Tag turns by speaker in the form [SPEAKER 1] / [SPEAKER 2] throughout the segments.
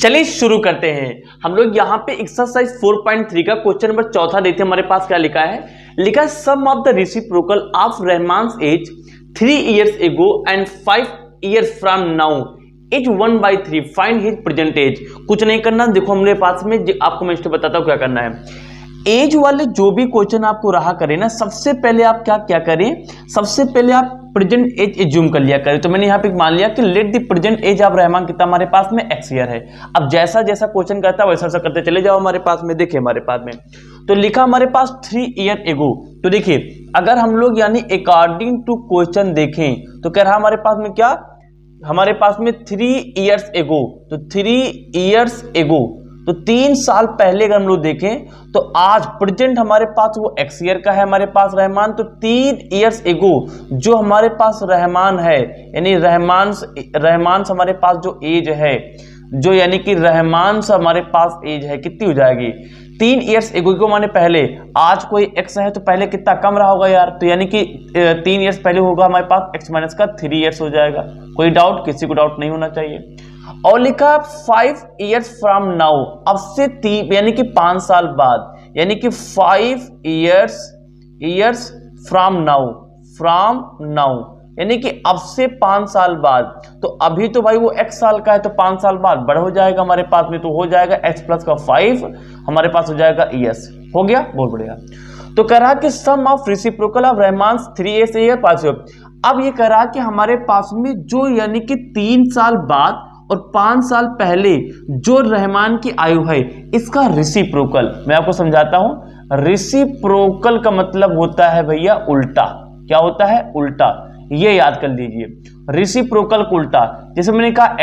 [SPEAKER 1] चलिए शुरू करते हैं। हम लोग यहाँ पे एक्सरसाइज 4.3 का क्वेश्चन नंबर चौथा देखते हैं। हमारे पास क्या लिखा है, लिखा है sum of the reciprocal of Rahman's age 3 years ago and 5 years from now age 1/3 find his present age. कुछ नहीं करना, देखो हमारे पास में आपको मैं बताता हूँ क्या करना है। एज वाले जो भी क्वेश्चन आपको रहा करे ना, सबसे पहले आप क्या करें, सबसे पहले आप प्रेजेंट एज एज्यूम कर लिया करें। तो मैंने यहाँ पे मान लिया कि let the present age of Rahman कितना हमारे पास में x ईयर है। अब जैसा जैसा क्वेश्चन करता है वैसा वैसा करते चले जाओ। हमारे पास में देखिए, हमारे पास में तो लिखा हमारे पास 3 year ago। तो देखिए अगर हम लोग यानी अकॉर्डिंग टू क्वेश्चन देखें तो कह रहा हमारे पास में क्या, हमारे पास में 3 years ago। तो 3 years ago तो 3 साल पहले अगर हम लोग देखें तो आज प्रेजेंट हमारे पास वो x ईयर का है हमारे पास रहमान। तो 3 years ago जो हमारे पास रहमान है, यानी रहमान हमारे पास जो एज है, जो यानी कि रहमान से हमारे पास एज है कितनी हो जाएगी 3 years ago को माने पहले। आज कोई x है तो पहले कितना कम रहा होगा यार, तो यानी कि 3 years पहले होगा हमारे पास x माइनस का 3 years हो जाएगा। कोई डाउट, किसी को डाउट नहीं होना चाहिए। और लिखा 5 years from now, अब से 3 यानी कि 5 साल बाद, यानी कि 5 years from now यानी कि अब से 5 साल बाद। तो अभी तो भाई वो x साल का है तो 5 साल बाद बड़ा हो जाएगा हमारे पास में, तो हो जाएगा x प्लस का 5 हमारे पास हो जाएगा ES। हो गया, बहुत बढ़िया। तो कह रहा कि sum of reciprocal of Rahman's 3 years year 5 year. अब ये कह रहा कि हमारे पास में जो यानी कि 3 साल बाद और 5 साल पहले जो रहमान की आयु है इसका रेसिप्रोकल मैं आपको समझाता हूं। रेसिप्रोकल का मतलब होता है भैया उल्टा। क्या होता है? उल्टा। ये याद कर लीजिए, रेसिप्रोकल को उल्टा। जैसे मैंने कहा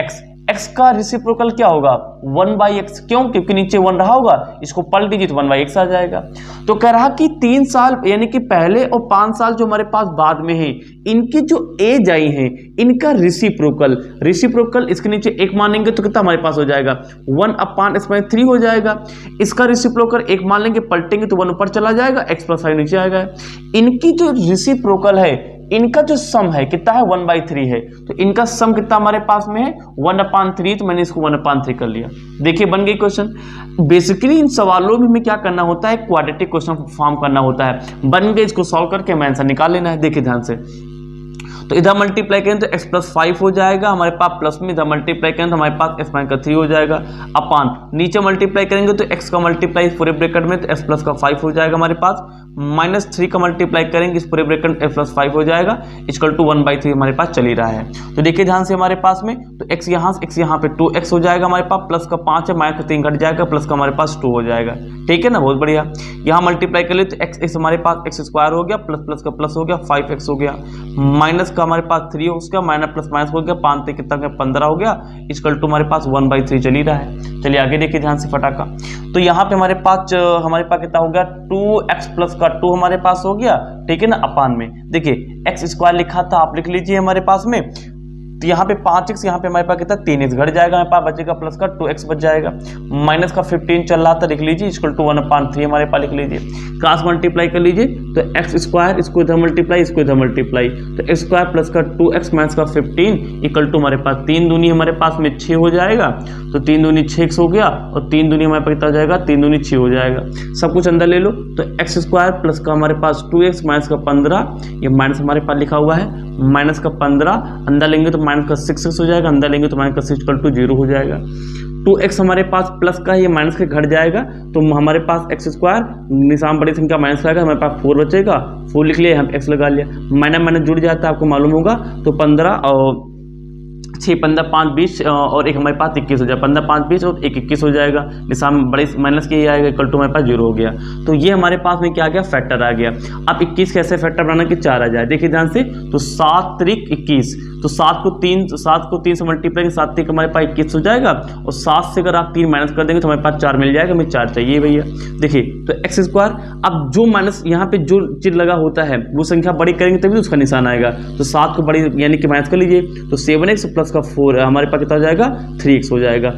[SPEAKER 1] x का रेसिप्रोकल क्या होगा 1/x। क्यों? क्योंकि नीचे 1 रहा होगा, इसको पलट दीजिए तो 1/x आ जाएगा। तो कह रहा कि 3 साल यानी कि पहले और 5 साल जो हमारे पास बाद में है, इनकी जो एज आई है इनका रेसिप्रोकल इसके नीचे 1 मानेंगे तो कितना हमारे पास हो जाएगा 1/3 हो जाएगा। इसका रेसिप्रोकल 1 मान लेंगे, पलटेंगे तो 1 ऊपर चला जाएगा, x प्लस 5 नीचे आएगा। इनकी जो रेसिप्रोकल है, इनका जो सम है कितना है 1/3 है। तो इनका सम कितना हमारे पास में है 1/3। तो मैंने इसको 1/3 कर लिया। देखिए बन गई क्वेश्चन। बेसिकली इन सवालों में हमें क्या करना होता है, क्वाड्रेटिक क्वेश्चन फॉर्म करना होता है। बन गए, इसको सॉल्व करके हमें आंसर निकाल लेना है। देखिए ध्यान से, तो इधर मल्टीप्लाई करें तो x प्लस 5 हो जाएगा हमारे पास, प्लस में इधर मल्टीप्लाई करें तो हमारे पास x माइनस का 3 हो जाएगा। अपान नीचे मल्टीप्लाई करेंगे तो x का मल्टीप्लाई पूरे ब्रैकेट में तो x प्लस का 5 हो जाएगा हमारे पास, -3 का मल्टीप्लाई करेंगे इस पूरे ब्रैकेट में x प्लस 5 हो जाएगा, इक्वल टू 1/3 हमारे पास चल ही रहा है। तो देखिए ध्यान से हमारे पास में, तो x यहाँ पे 2x हो जाएगा हमारे पास, प्लस का 5 है, माइनस का 3 घट जाएगा, प्लस का हमारे पास 2 हो जाएगा। ठीक है ना, बहुत बढ़िया। यहाँ मल्टीप्लाई कर ले तो x हमारे पास x स्क्वायर हो गया, प्लस का प्लस हो गया 5x हो गया, माइनस का हमारे पास 3 हो गया, माइनस प्लस हो गया 5 से कितना 15 हो गया, इक्वल टू हमारे पास 1/3 चल ही रहा है। चलिए आगे देखिए ध्यान से फटाका। तो यहाँ पे हमारे पास कितना हो गया 2x प्लस का 2 हमारे पास हो गया। ठीक है ना, अपान में देखिए x स्क्वायर लिखा था, आप लिख लीजिए हमारे पास में। तो यहाँ पे 5x, यहाँ पे हमारे पास कितना 3x घट जाएगा, हमारे पास बचेगा प्लस का 2x बच जाएगा, माइनस का 15 चल रहा था, लिख लीजिए इक्वल टू 1/3 हमारे पास लिख लीजिए। क्रॉस मल्टीप्लाई कर लीजिए तो x स्क्वायर, इसको इधर मल्टीप्लाई, इसको इधर मल्टीप्लाई, तो x स्क्वायर प्लस का 2x माइनस का 15 इक्वल टू हमारे पास 3 दूनी हमारे पास में 6 हो जाएगा। तो 3 दूनी 6x हो गया और 3 दूनी हमारे पास कितना हो जाएगा 3 दूनी 6 हो जाएगा। सब कुछ अंदर ले लो, तो x स्क्वायर प्लस का हमारे पास 2x माइनस का 15, ये माइनस हमारे पास लिखा हुआ है, माइनस का 15 अंदर लेंगे तो माइनस का 6x हो जाएगा, अंदर लेंगे तो माइनस का 6 इक्वल टू 0 हो जाएगा। 2x हमारे पास प्लस का, ये माइनस के घट जाएगा, तो हमारे पास x स्क्वायर निशान बड़ी संख्या माइनस आएगा, हमारे पास 4 बचेगा, 4 लिख लिया, हम x लगा लिया, माइनस जुड़ जाता है आपको मालूम होगा। तो 15 और 6 15 5 20 और एक हमारे पास 21 हो जाएगा, 15 5 20 और 1 21 हो जाएगा, निशान बड़े माइनस के ही आएगा, इक्वल टू हमारे पास 0 हो गया। तो ये हमारे पास में क्या आ गया, फैक्टर आ गया। अब 21 कैसे फैक्टर बनाना कि 4 आ जाए, देखिए ध्यान से। तो 7 त्रिक 21, तो 7 को 3 से मल्टीप्लाई, 7 त्रिक हमारे पास 21 हो जाएगा, और 7 से अगर आप 3 माइनस कर देंगे तो हमारे पास 4 मिल जाएगा। हमें 4 चाहिए भैया। देखिए तो एक्स स्क्वायर, अब जो माइनस यहाँ पे जो चीज लगा होता है वो संख्या बड़ी करेंगे तभी तो उसका निशान आएगा। तो 7 को बड़ी यानी कि माइनस कर लीजिए, तो 7x प्लस का 4 हमारे पास कितना हो जाएगा 3x हो जाएगा।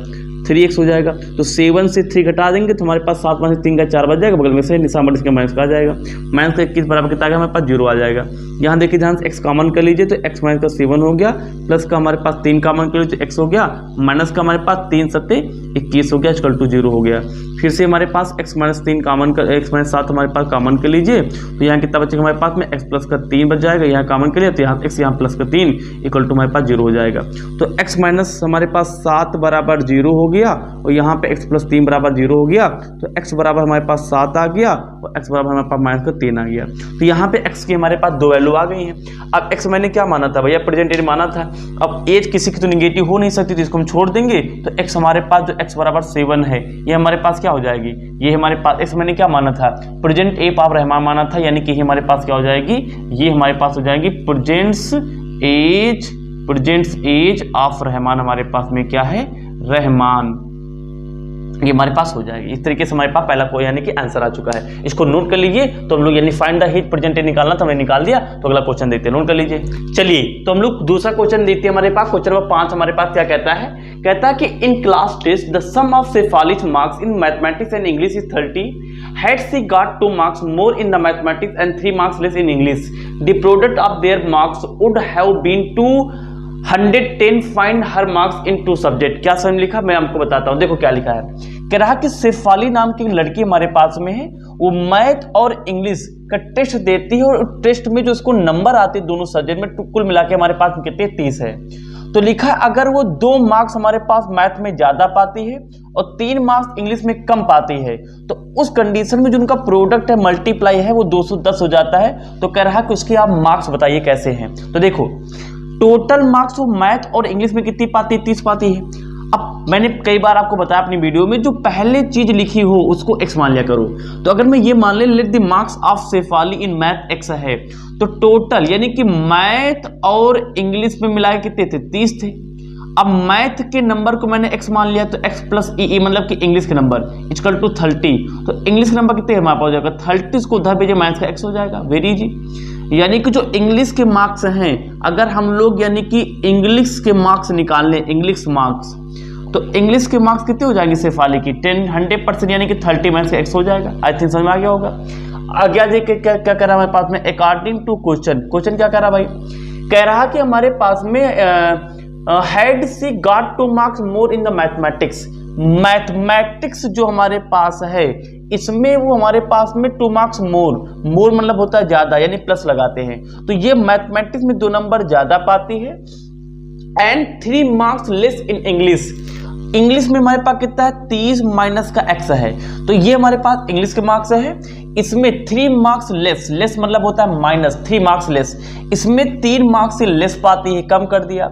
[SPEAKER 1] 3x हो जाएगा। तो 7 से 3 घटा देंगे तो हमारे पास 7 में से 3 का 4 बच जाएगा, बगल में से निशान बढ़ इसका माइनस का आ जाएगा। माइनस का 21 बराबर कितना आ गया हमारे पास 0 आ जाएगा। यहाँ देखिए ध्यान से x कॉमन कर लीजिए तो x माइनस का 7 हो गया, प्लस का हमारे पास 3 कॉमन कर लीजिए तो x हो गया, माइनस का हमारे पास 3 सत्ते 21 हो गया, इक्वल टू 0 हो गया। फिर से हमारे पास x माइनस 3 कॉमन कर x माइनस 7 हमारे पास कॉमन कर लीजिए तो यहाँ कितना बचेगा हमारे पास में x प्लस का 3 बच जाएगा, यहाँ कॉमन कर लिया तो यहाँ x यहाँ प्लस का 3 इक्वल टू हमारे पास 0 हो जाएगा। तो x माइनस हमारे पास 7 बराबर 0 हो गया और यहाँ पे x प्लस 3 बराबर 0 हो गया, तो x बराबर हमारे पास 7 आ गया और x बराबर हमारे पास माइनस का 3 आ गया। तो यहाँ पे x की हमारे पास 2 वैल्यू आ गई हैं। अब x मैंने क्या माना था भैया, प्रेजेंट एज माना था। अब एज किसी की तो निगेटिव हो नहीं सकती, तो इसको हम छोड़ देंगे। तो x हमारे पास जो x बराबर 7 है ये हमारे पास क्या हो जाएगी, ये हमारे पास x मैंने क्या माना था, प्रेजेंट एज ऑफ रहमान माना था, यानी कि हमारे पास क्या हो जाएगी, ये हमारे पास हो जाएगी प्रेजेंट्स एज ऑफ रहमान। हमारे पास में क्या है, रहमान, ये हमारे पास हो जाएगी। इस तरीके से हमारे पास पहला कोई यानी कि आंसर आ चुका है। इसको नोट कर लीजिए। तो हम लोग यानी find the heat present age निकालना था, हमने निकाल दिया। तो अगला क्वेश्चन देखते हैं, नोट कर लीजिए। चलिए तो हम लोग दूसरा क्वेश्चन देखते हैं। हमारे पास क्वेश्चन नंबर 5 हमारे पास क्या कहता है, कहता है कि in class test the sum of Shefali's marks in mathematics and English is 30. Had she got 2 marks more in the mathematics and 3 marks less in English, the product of their marks would have been 210. Find her marks in 2 subject. क्या समझ लिखा, मैं आपको बताता हूँ। देखो क्या लिखा है, कह रहा कि शेफाली नाम की लड़की हमारे पास में है, वो मैथ और इंग्लिश का टेस्ट देती है और टेस्ट में जो उसको नंबर आते हैं दोनों सब्जेक्ट में कुल मिला के हमारे पास कितने 30 है। तो लिखा अगर वो 2 मार्क्स हमारे पास मैथ में ज्यादा पाती है और 3 मार्क्स इंग्लिश में कम पाती है, तो उस कंडीशन में जो उनका प्रोडक्ट है मल्टीप्लाई है वो 210 हो जाता है। तो कह रहा कि उसके आप मार्क्स बताइए कैसे हैं। तो देखो टोटल मार्क्स वो मैथ और इंग्लिश में कितनी पाती है, 30 पाती है। अब मैंने कई बार आपको बताया अपनी वीडियो में, जो पहले चीज लिखी हो उसको x मान लिया करो। तो अगर मैं ये मान ले let the marks of Shefali in math x है, तो टोटल यानी कि मैथ और इंग्लिश में मिलाए कितने थे, 30 थे। अब मैथ के नंबर को मैंने x मान लिया तो x प्लस ई मतलब कि इंग्लिश के नंबर इक्वल टू 30। तो इंग्लिश के नंबर कितने हमारे पास हो जाएगा 30, को उधर भेजे मैथ का x हो जाएगा। Very easy. यानी कि जो इंग्लिश के मार्क्स हैं, अगर हम लोग यानी कि इंग्लिश के मार्क्स निकाल लें, इंग्लिश मार्क्स, तो इंग्लिश के मार्क्स कितने हो जाएंगे शेफाली की 100% यानी कि 30 माइनस का x हो जाएगा। आई थिंक समझ में आ गया होगा। आगे देखिए क्या क्या कह रहा है हमारे पास में, अकॉर्डिंग टू क्वेश्चन क्या कह रहा भाई, कह रहा कि हमारे पास में had she got 2 marks more in the mathematics. Mathematics जो हमारे पास है इसमें वो हमारे पास में 2 मार्क्स मोर मतलब होता है ज्यादा, यानी प्लस लगाते हैं। तो ये मैथमेटिक्स में 2 नंबर ज्यादा पाती है। And 3 marks less in English, English में हमारे पास कितना है 30 माइनस का x है। तो ये हमारे पास इंग्लिश के मार्क्स है, इसमें 3 मार्क्स लेस मतलब होता है माइनस 3 मार्क्स लेस, इसमें 3 मार्क्स से लेस पाती है, कम कर दिया।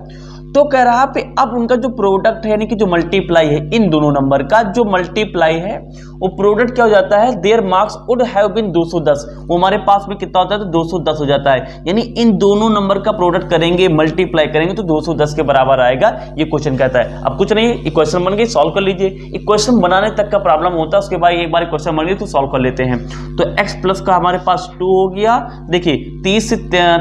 [SPEAKER 1] तो कह रहा पे अब उनका जो प्रोडक्ट है यानी कि जो मल्टीप्लाई है, इन दोनों नंबर का जो मल्टीप्लाई है वो प्रोडक्ट क्या हो जाता है, their marks would have been 210, वो हमारे पास में कितना होता है तो 210 हो जाता है। यानी इन दोनों नंबर का प्रोडक्ट करेंगे, मल्टीप्लाई करेंगे तो 210 के बराबर आएगा, ये क्वेश्चन कहता है। अब कुछ नहीं, इक्वेशन बन गई, सॉल्व कर लीजिए। इक्वेशन बनाने तक का प्रॉब्लम होता है, उसके बाद एक बार क्वेश्चन बन गई तो सॉल्व कर लेते हैं। तो x प्लस का हमारे पास 2 हो गया, देखिए 30 से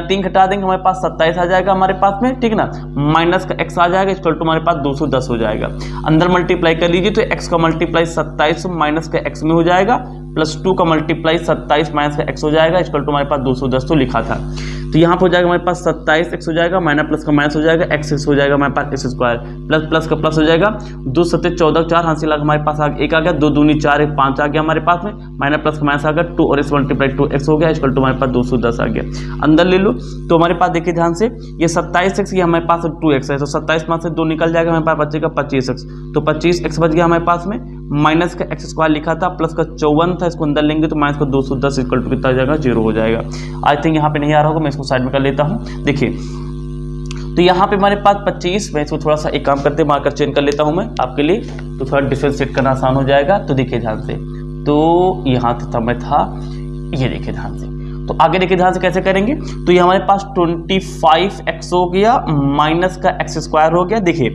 [SPEAKER 1] 3 घटा देंगे हमारे पास 27 आ जाएगा हमारे पास में, ठीक ना, माइनस का x आ जाएगा, इक्वल टू हमारे पास 210 हो जाएगा। अंदर मल्टीप्लाई कर लीजिए तो x का मल्टीप्लाई 27 माइनस का x में हो जाएगा, प्लस 2 का मल्टीप्लाई 27 माइनस का x हो जाएगा, इक्वल टू हमारे पास 210 तो लिखा था। तो यहाँ पर हो जाएगा हमारे पास 27x हो जाएगा, माइनस प्लस का माइनस हो जाएगा, x हो जाएगा हमारे पास x स्क्वायर, प्लस प्लस का प्लस हो जाएगा, 2 7 14 4 हासिल लगा हमारे पास एक आ गया, 2 दूनी 4 1 5 आ गया हमारे पास में, माइनस प्लस का माइनस आ गया, 2 और x मल्टीप्लाई 2x हो गया, इक्वल टू हमारे पास 210 आ गया। अंदर ले लो तो हमारे पास देखिए ध्यान से, ये 27x ये हमारे पास 2x है, तो 27 में से 2 निकल जाएगा, हमारे पास बचेगा 25x, तो 25x बच गया हमारे पास में, माइनस का x स्क्वायर लिखा था, प्लस का 54 था, इसको अंदर लेंगे तो माइनस का 210 इक्वल टू कितना आ जाएगा 0 हो जाएगा। आई थिंक यहाँ पे नहीं आ रहा होगा, मैं इसको साइड में कर लेता हूँ। देखिए तो यहाँ पे हमारे पास 25, मैं इसको थोड़ा सा एक काम करते मार्कर चेंज कर लेता हूँ मैं आपके लिए, तो थोड़ा डिफरेंशिएट करना आसान हो जाएगा। तो देखिए ध्यान से, तो यहाँ था मैं था, ये देखिए ध्यान से, तो आगे देखिए ध्यान से कैसे करेंगे। तो ये हमारे पास 25x हो गया, माइनस का x स्क्वायर हो गया। देखिए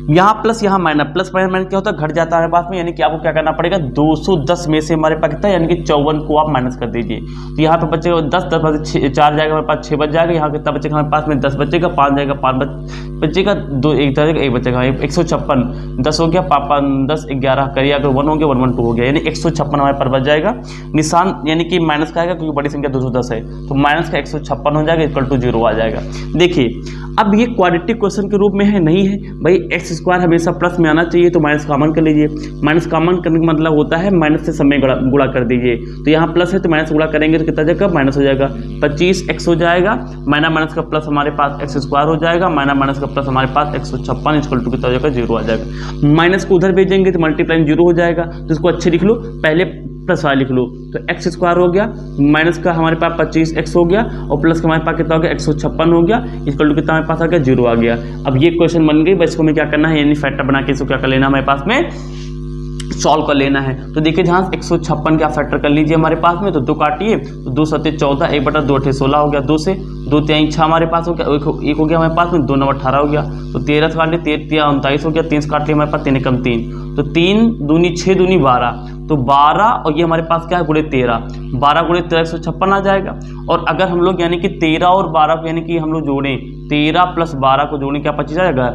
[SPEAKER 1] यहाँ प्लस यहाँ माइनस, प्लस माइनस क्या होता है, घट जाता है हमारे पास में, यानी कि आपको क्या करना पड़ेगा, 210 में से हमारे पास कितना है, यानी कि 54 को आप माइनस कर दीजिए। तो यहाँ पे बचेगा 10, 10 में से 4 जाएगा हमारे पास, 6 बच जाएगा। यहाँ कितना बचेगा हमारे पास में, 10 बचेगा, 5 जाएगा, 5 बचेगा, 2 1 जाएगा, 1 बचेगा, 156, 10 हो गया, 10 11 करिए, अगर 1 हो गया, 112 हो गया, यानी 156 हमारे पास बच जाएगा। निशान यानी कि माइनस का आएगा क्योंकि बड़ी संख्या 210 है, तो माइनस का 156 हो जाएगा, इक्वल टू 0 आ जाएगा। देखिए अब ये क्वाड्रेटिक क्वेश्चन के रूप में है, नहीं है भाई, एक्स स्क्वायर हमेशा प्लस में आना चाहिए, तो माइनस कॉमन कर लीजिए। माइनस कॉमन करने का मतलब होता है माइनस से समय गुणा कर दीजिए। तो यहाँ प्लस है तो माइनस गुणा करेंगे तो कितना जाएगा, माइनस हो जाएगा, 25x हो जाएगा, माइनस माइनस का प्लस हमारे पास एक्स स्क्वायर हो जाएगा, माइनस माइनस का प्लस हमारे पास 156 इक्वल टू कितना हो जाएगा, 0 आ जाएगा। माइनस को उधर भेजेंगे तो मल्टीप्लाइंग 0 हो जाएगा, तो इसको अच्छे लिख लो, पहले प्लस वाला लिख लो, तो एक्स स्क्वायर हो गया, माइनस का हमारे पास 25x हो गया, और प्लस का हमारे पास कितना हो गया, 156 हो गया, इक्वल टू कितना हमारे पास आ गया, 0 आ गया। अब ये क्वेश्चन बन गई, बस इसको हमें क्या करना है, यानी फैक्टर बना के इसको क्या कर लेना हमारे पास में, सॉल्व कर लेना है। तो देखिए जहाँ 156 का फैक्टर कर लीजिए हमारे पास में, तो 2 काटिए, तो 2 7 14, 1/2 8 16 हो गया, 2 से 2 3 6 हमारे पास हो गया, 1 हो गया हमारे पास में, 2 9 18 हो गया, तो 13 से काट लिया, 13 39 हो गया, 3 से काट लिया हमारे पास, 3 कम 3, तो 3 दूनी 6 दूनी 12, तो 12 और ये हमारे पास क्या है, गुणे 13, 12 गुणे 13 156 आ जाएगा। और अगर हम लोग यानी कि 13 और 12 को यानी कि हम लोग जोड़ें, 13 प्लस 12 को जोड़ें, क्या 25 आ जाएगा,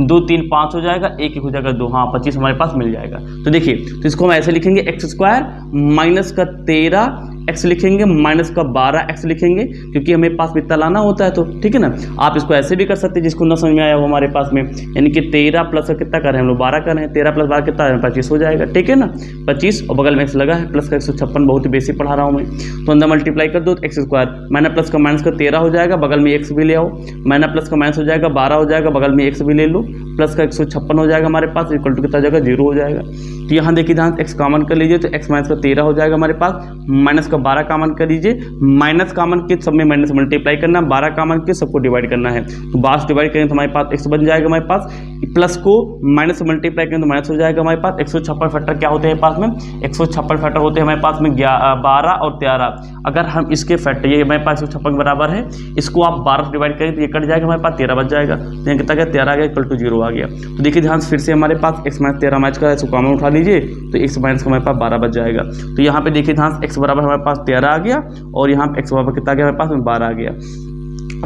[SPEAKER 1] 2 3 5 हो जाएगा, 1 1 हो जाएगा 2, हाँ 25 हमारे पास मिल जाएगा। तो देखिए तो इसको हम ऐसे लिखेंगे, एक्स स्क्वायर माइनस का 13 एक्स लिखेंगे, माइनस का 12 एक्स लिखेंगे, क्योंकि हमें पास इतना लाना होता है, तो ठीक है ना। आप इसको ऐसे भी कर सकते हैं, जिसको ना समझ में आया वो हमारे पास में, यानी कि 13 प्लस का कितना कर रहे हैं हम लोग, 12 कर रहे हैं, 13 प्लस 12 कितना है, 25 हो जाएगा, ठीक है ना, 25 और बगल में एक्स लगा है, प्लस का 156, बहुत ही बेसिक पढ़ा रहा हूँ मैं, तो अंदर मल्टीप्लाई कर दो, एक्स स्क्वायर माइनस प्लस का माइनस का 13 हो जाएगा, बगल में एक्स भी ले आओ, माइनस प्लस का माइनस हो जाएगा 12 हो जाएगा, बगल में एक्स भी ले लो, प्लस का 156 हो जाएगा हमारे पास, इक्वल टू कितना हो जाएगा, 0 हो जाएगा। तो यहाँ देखिए जहाँ एक्स कॉमन कर लीजिए, तो एक्स माइनस का 13 हो जाएगा हमारे पास, माइनस का 12 कॉमन कर लीजिए, माइनस कॉमन के सब में माइनस मल्टीप्लाई करना, 12 कॉमन के सबको डिवाइड करना है, तो 12 डिवाइड करें तो हमारे पास एक्स बन जाएगा हमारे पास, प्लस को माइनस से मल्टीप्लाई करें तो माइनस हो जाएगा हमारे पास। 156 फैक्टर क्या होते हैं पास में, 156 फैक्टर होते हैं हमारे पास में 12 और 13। अगर हम इसके फैक्टर, ये हमारे पास 156 बराबर है, इसको आप 12 डिवाइड करें तो ये कट जाएगा हमारे पास, 13 बच जाएगा, तो यहाँ कितना गया, 13 आ गया, इक्वल टू 0 आ गया। तो देखिए ध्यान फिर से हमारे पास एक्स माइनस 13 मैच का है, इसको कॉमन उठा लीजिए, तो एक्स माइनस का हमारे पास 12 बच जाएगा। तो यहाँ पे देखिए ध्यान एक्स बराबर हमारे पास 13 आ गया, और यहाँ पे एक्स बराबर कितना आ गया हमारे पास में, 12 आ गया।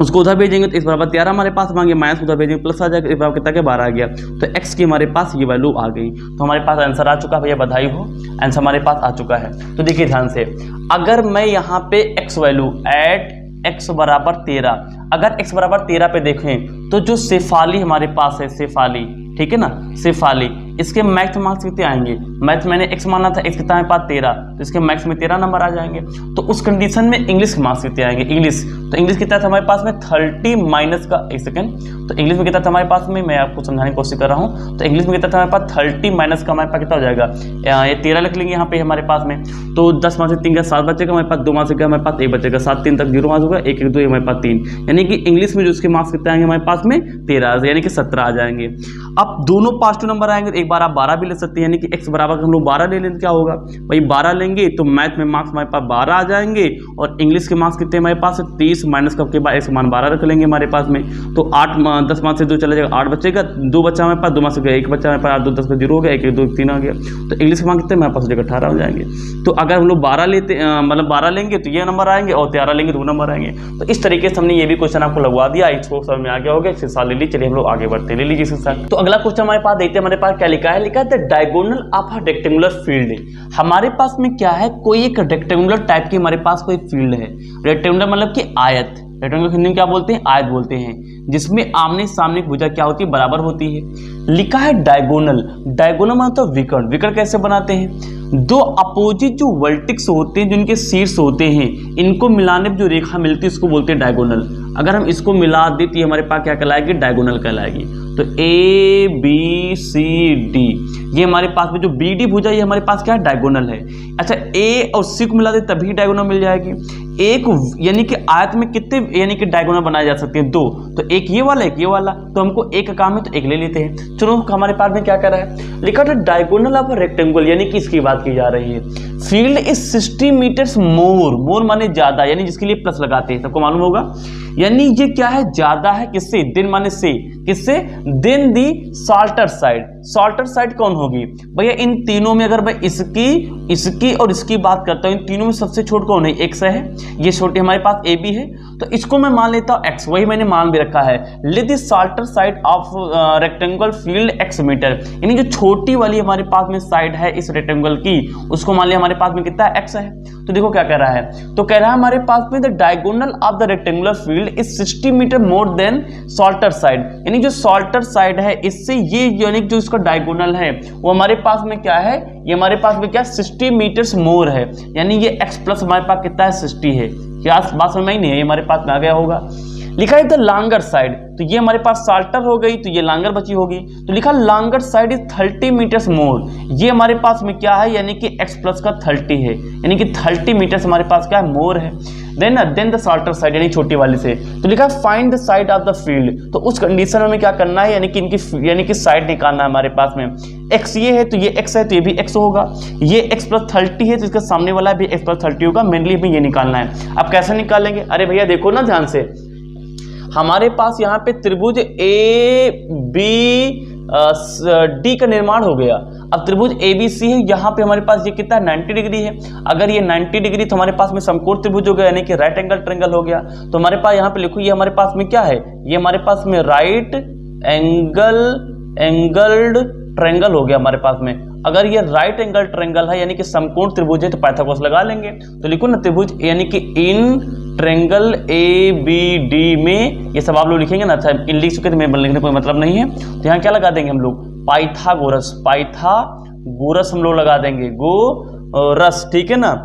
[SPEAKER 1] उसको उधर भेजेंगे तो एक्स बराबर 13 हमारे पास मांगे, माइनस उधर भेजेंगे प्लस आ जाएगा, एक्स बराबर कितना क्या, 12 आ गया, तो एक्स की हमारे पास ये वैल्यू आ गई। तो हमारे पास आंसर आ चुका है भैया, बधाई हो, आंसर हमारे पास आ चुका है। तो देखिए ध्यान से, अगर मैं यहाँ पे एक्स वैल्यू एट एक्स बराबर 13, अगर एक्स बराबर 13 पे देखें तो जो शेफाली हमारे पास है, शेफाली, ठीक है ना, शेफाली, इसके मैथ मार्क्स कितने आएंगे, मैथ मैंने एक्स माना था, एक्स कितना है पास 13, तो इसके मैथ्स में 13 नंबर आ जाएंगे। तो उस कंडीशन में इंग्लिश के मार्क्स कितने आएंगे, इंग्लिश, तो इंग्लिश कितना था हमारे पास में 30 माइनस का, एक सेकंड, तो इंग्लिश में कितना था हमारे पास में, मैं आपको समझाने की कोशिश कर रहा हूँ, तो इंग्लिश में कितना था हमारे पास 30 माइनस का हमारे पास कितना हो जाएगा, ये 13 लिख लेंगे यहाँ पे हमारे पास में, तो 10 में से 3 का 7 बचेगा हमारे पास, 2 में से क्या हमारे पास 1 बचेगा, 7 3 तक 0 मार्क्स होगा, 1 1 2 हमारे पास 3, यानी कि इंग्लिश में जो उसके मार्क्स कितने आएंगे हमारे पास में 13, यानी कि 17 आ जाएंगे। अब दोनों पॉजिटिव नंबर आएंगे, एक बार आप 12 भी ले सकते हैं, यानी कि एक्स बराबर हम लोग 12 ले लें, क्या होगा भाई, 12 लेंगे तो मैथ में मार्क्स हमारे पास 12 आ जाएंगे, और इंग्लिश के मार्क्स कितने हमारे पास 30 माइनस का के बाद एक्स मान 12 रख लेंगे हमारे पास में, तो 8 10 मार्क्स से 2 चला जाएगा, 8 बचेगा, 2 बच्चा हमारे पास, 2 मार्क्स से 1 बच्चा हमारे पास, 8 2 10 का 0 हो गया, 1 1 2 3 आ गया, तो इंग्लिश के मार्क्स कितने हमारे पास हो जाएगा 18 हो जाएंगे। तो अगर हम लोग 12 लेते मतलब 12 लेंगे तो ये नंबर आएंगे, और 13 लेंगे तो वो नंबर आएंगे। तो इस तरीके से हमने ये भी क्वेश्चन आपको लगवा दिया, इसको समझ में आ गया होगा, इसके साथ ले लीजिए। चलिए हम लोग आगे बढ़ते, ले लीजिए इसके साथ। तो अगला क्वेश्चन हमारे पास देखते हैं, हमारे पास क्या लिखा है, लिखा है the diagonal of a rectangular field. हमारे पास में क्या है, कोई एक रेक्टेंगुलर टाइप की हमारे पास कोई फील्ड है, रेक्टेंगुलर मतलब कि आयत, रेक्टेंगुलर हिंदी में क्या बोलते हैं, आयत बोलते हैं, जिसमें आमने सामने की भुजा क्या होती है, बराबर होती है। लिखा है डायगोनल, डायगोनल मतलब तो विकर्ण, विकर्ण कैसे बनाते हैं, दो अपोजिट जो वर्टिक्स होते हैं, जिनके शीर्ष होते हैं, इनको मिलाने पर जो रेखा मिलती है उसको बोलते हैं डायगोनल। अगर हम इसको मिला दें तो ये हमारे पास क्या कहलाएगी, डायगोनल कहलाएगी। तो ए बी सी डी, ये हमारे पास में जो बी डी भुजा ये हमारे पास क्या है, डायगोनल है। अच्छा ए और सी को मिला दे तभी डायगोनल मिल जाएगी। एक यानी कि आयत में कितने यानी कि डायगोनल बनाए जा सकते हैं, 2, तो एक ये वाला एक ये वाला, तो हमको एक का काम है तो एक ले लेते हैं। चलो हमारे पास में क्या कर रहा है, लिखा था डायगोनल ऑफ रेक्टेंगल, यानी कि इसकी बात की जा रही है। फील्ड इज 60 मीटर्स मोर, मोर माने ज्यादा, यानी जिसके लिए प्लस लगाते हैं, सबको मालूम होगा। यानी ये क्या है, ज्यादा है किससे, देन माने से, किससे, देन दी शॉर्टर साइड। शॉर्टर साइड कौन होगी भैया, इन तीनों में अगर मैं इसकी और इसकी बात करता हूं, इन तीनों में सबसे छोट कौन है, एक्स है। ये छोटी हमारे पास ए बी है, तो इसको मैं मान लेता हूं एक्स, वही मैंने मान भी रखा है। Let the shorter side of rectangle field x metre, यानी जो छोटी वाली हमारे पास में साइड है इस रेक्टेंगल की, उसको मान लिया हमारे पास में कितना एक्स है। तो देखो क्या कह रहा है, तो कह रहा है हमारे पास में the diagonal of the rectangular field is 60 metre more than shorter side, यानी जो शॉर्टर साइड है इससे ये यानी जो इसका डायगोनल है वो हमारे पास में क्या है, ये हमारे पास में क्या 60 मीटर्स मोर है, यानी ये x प्लस हमारे पास कितना है 60 है। क्या बात समझ में नहीं है, ये हमारे पास में आ गया होगा। लिखा है द लॉन्गर साइड, तो ये हमारे पास शॉर्टर हो गई, तो ये लॉन्गर बची होगी, तो लिखा लॉन्गर साइड इज 30 मीटर्स मोर, ये हमारे पास में क्या है, यानी कि x प्लस का 30 है, यानी कि 30 मीटर्स हमारे पास क्या है, मोर है। देन द शॉर्टर साइड, यानी छोटी वाली से, तो लिखा find the side of the field, तो उस कंडीशन में हमें क्या करना है, यानी कि इनकी यानी कि साइड निकालना है हमारे पास में। x ये है तो ये x है, तो ये भी x होगा, ये x प्लस 30 है तो इसका सामने वाला भी x प्लस 30 होगा, मेनली हमें ये निकालना है। अब कैसे निकालेंगे, अरे भैया देखो ना ध्यान से, हमारे पास यहाँ पे त्रिभुज ए बी डी का निर्माण हो गया। अब त्रिभुज ABC है, यहाँ पे हमारे पास ये कितना है 90 डिग्री है, अगर ये 90 डिग्री तो हमारे पास में समकोण त्रिभुज हो गया, यानी कि राइट एंगल ट्रायंगल हो गया। तो हमारे पास यहाँ पे लिखो, ये हमारे पास में क्या है, ये हमारे पास में राइट एंगल्ड ट्रायंगल हो गया हमारे पास में। अगर ये राइट एंगल ट्रायंगल है यानी कि समकोण त्रिभुज है तो पाइथागोरस लगा लेंगे, तो लिखो ना त्रिभुज यानी कि इन ट्रायंगल ABD में, ये सब आप लोग लिखेंगे ना, अच्छा इन लिख चुके थे, मैं लिखने कोई मतलब नहीं है, तो यहाँ क्या लगा देंगे हम लोग, पाइथागोरस हम लोग लगा देंगे, रस, ठीक है ना,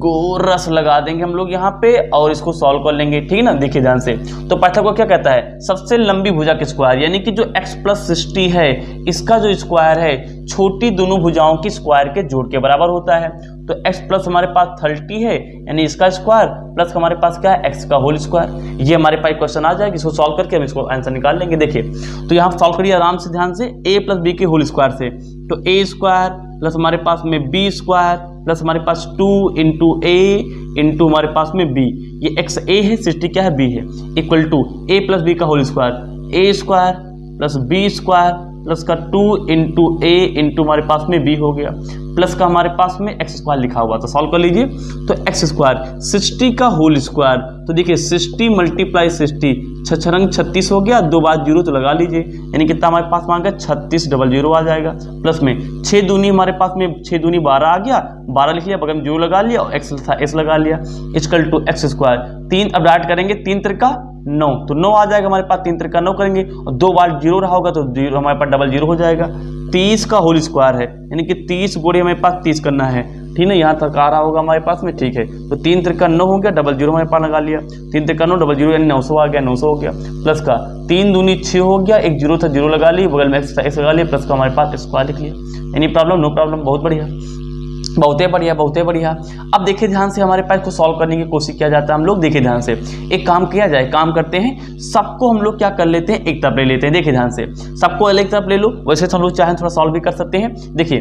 [SPEAKER 1] गोरस लगा देंगे हम लोग यहाँ पे और इसको सॉल्व कर लेंगे, ठीक है ना। देखिए ध्यान से, तो पाइथागोरस क्या कहता है, सबसे लंबी भुजा की स्क्वायर, यानी कि जो x प्लस 60 है इसका जो स्क्वायर है छोटी दोनों भुजाओं की स्क्वायर के जोड़ के बराबर होता है। तो x प्लस हमारे पास 30 है, यानी इसका स्क्वायर प्लस हमारे पास क्या है x का होल स्क्वायर। ये हमारे पास क्वेश्चन आ जाएगा, इसको सॉल्व करके हम इसको आंसर निकाल लेंगे। देखिए तो यहाँ सॉल्व करिए आराम से, ध्यान से, a प्लस बी के होल स्क्वायर से, तो a स्क्वायर प्लस हमारे पास में b स्क्वायर प्लस हमारे पास 2 इंटू a इंटू हमारे पास में b, ये x a है 60 क्या है b है, equal to a plus B का whole square, a square plus b square plus का 2 इंटू a इंटू हमारे पास में b हो गया, प्लस का हमारे पास में x स्क्वायर लिखा हुआ, तो सॉल्व कर लीजिए। तो x स्क्वायर 60 का होल स्क्वायर, तो देखिए 60 मल्टीप्लाई 60, 6 36 हो गया, 2 बार 0 तो लगा लीजिए, यानी कितना हमारे पास मांगा 3600 आ जाएगा, प्लस में 6 दूनी हमारे पास में 6 दूनी 12 आ गया, 12 लिख लिया, बगल में 0 लगा लिया और x था s लगा लिया, इक्वल टू x स्क्वायर 3, अब ऐड करेंगे 3 त्रिका 9, तो 9 आ जाएगा हमारे पास, 3 त्रिका 9 करेंगे और 2 बार 0 रहा होगा तो 0 हमारे पास डबल 0 हो जाएगा। 30 का होल स्क्वायर है, यानी कि 30 गुणे हमारे पास 30 करना है, ठीक है, यहाँ तक आ रहा होगा हमारे पास में, ठीक है। तो 3 त्रिका 9 हो गया, डबल 0 हमारे पास लगा लिया, 3 त्रिका 9 डबल 0 यानी 900 आ गया, 900 हो गया, प्लस का 3 दूनी 6 हो गया, एक 0 था 0 लगा लिया, बगल में x लगा लिया, प्लस का हमारे पास स्क्वायर लिख लिया। एनी प्रॉब्लम, नो प्रॉब्लम, बहुत बढ़िया, बहुते बढ़िया, बहुते बढ़िया। अब देखिए ध्यान से, हमारे पास को सॉल्व करने की कोशिश किया जाता है हम लोग। देखिए ध्यान से, एक काम किया जाए, काम करते हैं, सबको हम लोग क्या कर लेते हैं, एक तरफ ले लेते हैं। देखिए ध्यान से, सबको अलग तरफ ले लो, वैसे तो हम लोग चाहें थोड़ा सॉल्व भी कर सकते हैं। देखिए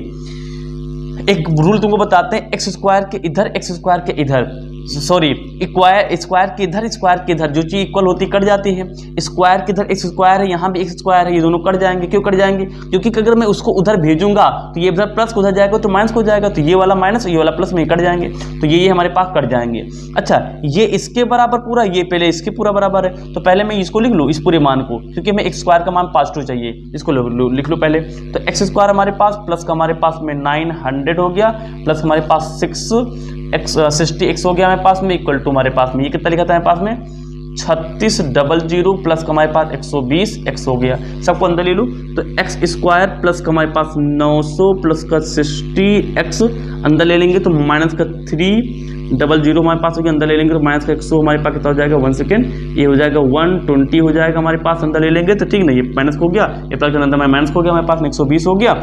[SPEAKER 1] एक रूल तुमको बताते हैं, एक्स स्क्वायर के इधर, एक्स स्क्वायर के इधर, सॉरी स्क्वायर के इधर, स्क्वायर के इधर, जो चीज इक्वल होती कट जाती है। स्क्वायर के इधर एक्स स्क्वायर है, यहाँ भी एक्स स्क्वायर है, ये दोनों कट जाएंगे। क्यों कट जाएंगे, क्योंकि अगर मैं उसको उधर भेजूंगा तो ये इधर प्लस उधर जाएगा तो माइनस हो जाएगा, तो ये वाला माइनस ये वाला प्लस में कट जाएंगे, तो ये हमारे पास कट जाएंगे। अच्छा, ये इसके बराबर पूरा, ये पहले इसके पूरा बराबर है, तो पहले मैं इसको लिख लूँ, इस पूरे मान को, क्योंकि हमें एक्स स्क्वायर का मान 5 चाहिए, इसको लिख लो पहले। तो एक्स स्क्वायर हमारे पास प्लस का हमारे पास में 900 हो गया, प्लस हमारे पास 60x हो गया हमारे पास में, इक्वल टू हमारे पास में ये कितना लिखा था हमारे पास में 3600 प्लस का हमारे पास 120x हो गया। सबको अंदर ले लो, तो x स्क्वायर प्लस का हमारे पास 900 प्लस का 60x अंदर ले लेंगे तो माइनस का 300 हमारे पास हो गया, अंदर ले लेंगे तो माइनस का 100 हमारे पास कितना हो जाएगा, 1 सेकेंड, ये हो जाएगा 120 हो जाएगा हमारे पास, अंदर ले लेंगे तो ठीक नहीं, ये माइनस हो गया, ये प्लस के अंदर माइनस हो गया हमारे पास 120 हो गया,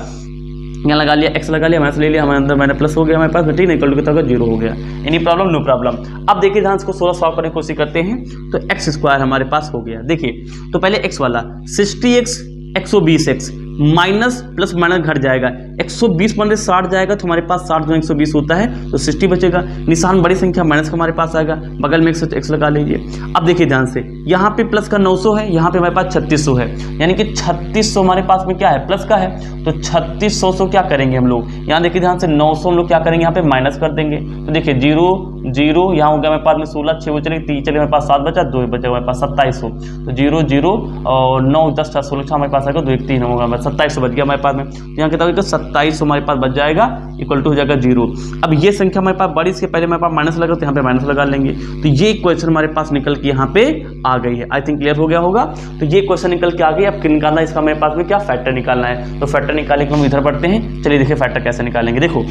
[SPEAKER 1] यहाँ लगा लिया, एक्स लगा लिया, माइनस ले लिया, हमारे अंदर मैंने प्लस हो गया हमारे पास, ठीक नहीं, इक्वल टू कितना होगा 0 हो गया। Any problem, no problem. अब देखिए ध्यान से, 16 सॉल्व करने की कोशिश करते हैं, तो एक्स स्क्वायर हमारे पास हो गया। देखिए तो पहले एक्स वाला 60x 120x minus plus minus घट जाएगा, 120 बन 60 जाएगा तो हमारे पास 60 जो 120 होता है तो 60 बचेगा। निशान बड़ी संख्या माइनस का हमारे पास आएगा, बगल में 100 लगा लीजिए। अब देखिए ध्यान से, यहाँ पे प्लस का 900 है, यहाँ पे हमारे पास 3600 है, यानी कि 3600 हमारे पास में क्या है, प्लस का है। तो 3600 क्या करेंगे हम लोग, यहाँ देखिए ध्यान से 900 हम लोग क्या करेंगे, यहाँ पे माइनस कर देंगे। तो देखिए 0 0 यहाँ हो गया हमारे पास में 16, 6 चले 3 चले हमारे पास 7 बचा, 2 बचा हमारे पास 2700। तो 0 0 और 9 10 16 हमारे पास आएगा, 2 1 3 होगा, 2700 बच गया हमारे पास में। यहाँ कितना होगा, 2700 हमारे पास बच जाएगा, इक्वल टू हो जाएगा 0। अब ये संख्या हमारे पास बड़ी, इसके पहले हमारे पास माइनस लगा तो यहाँ पे माइनस लगा लेंगे। तो ये क्वेश्चन हमारे पास निकल के यहाँ पे आ गई है। आई थिंक क्लियर हो गया होगा। तो ये क्वेश्चन निकल के आ गई। अब निकालना इसका हमारे पास में क्या, फैक्टर निकालना है। तो फैक्टर निकालने के हम इधर बढ़ते हैं। चलिए देखिए फैक्टर कैसे निकालेंगे। देखो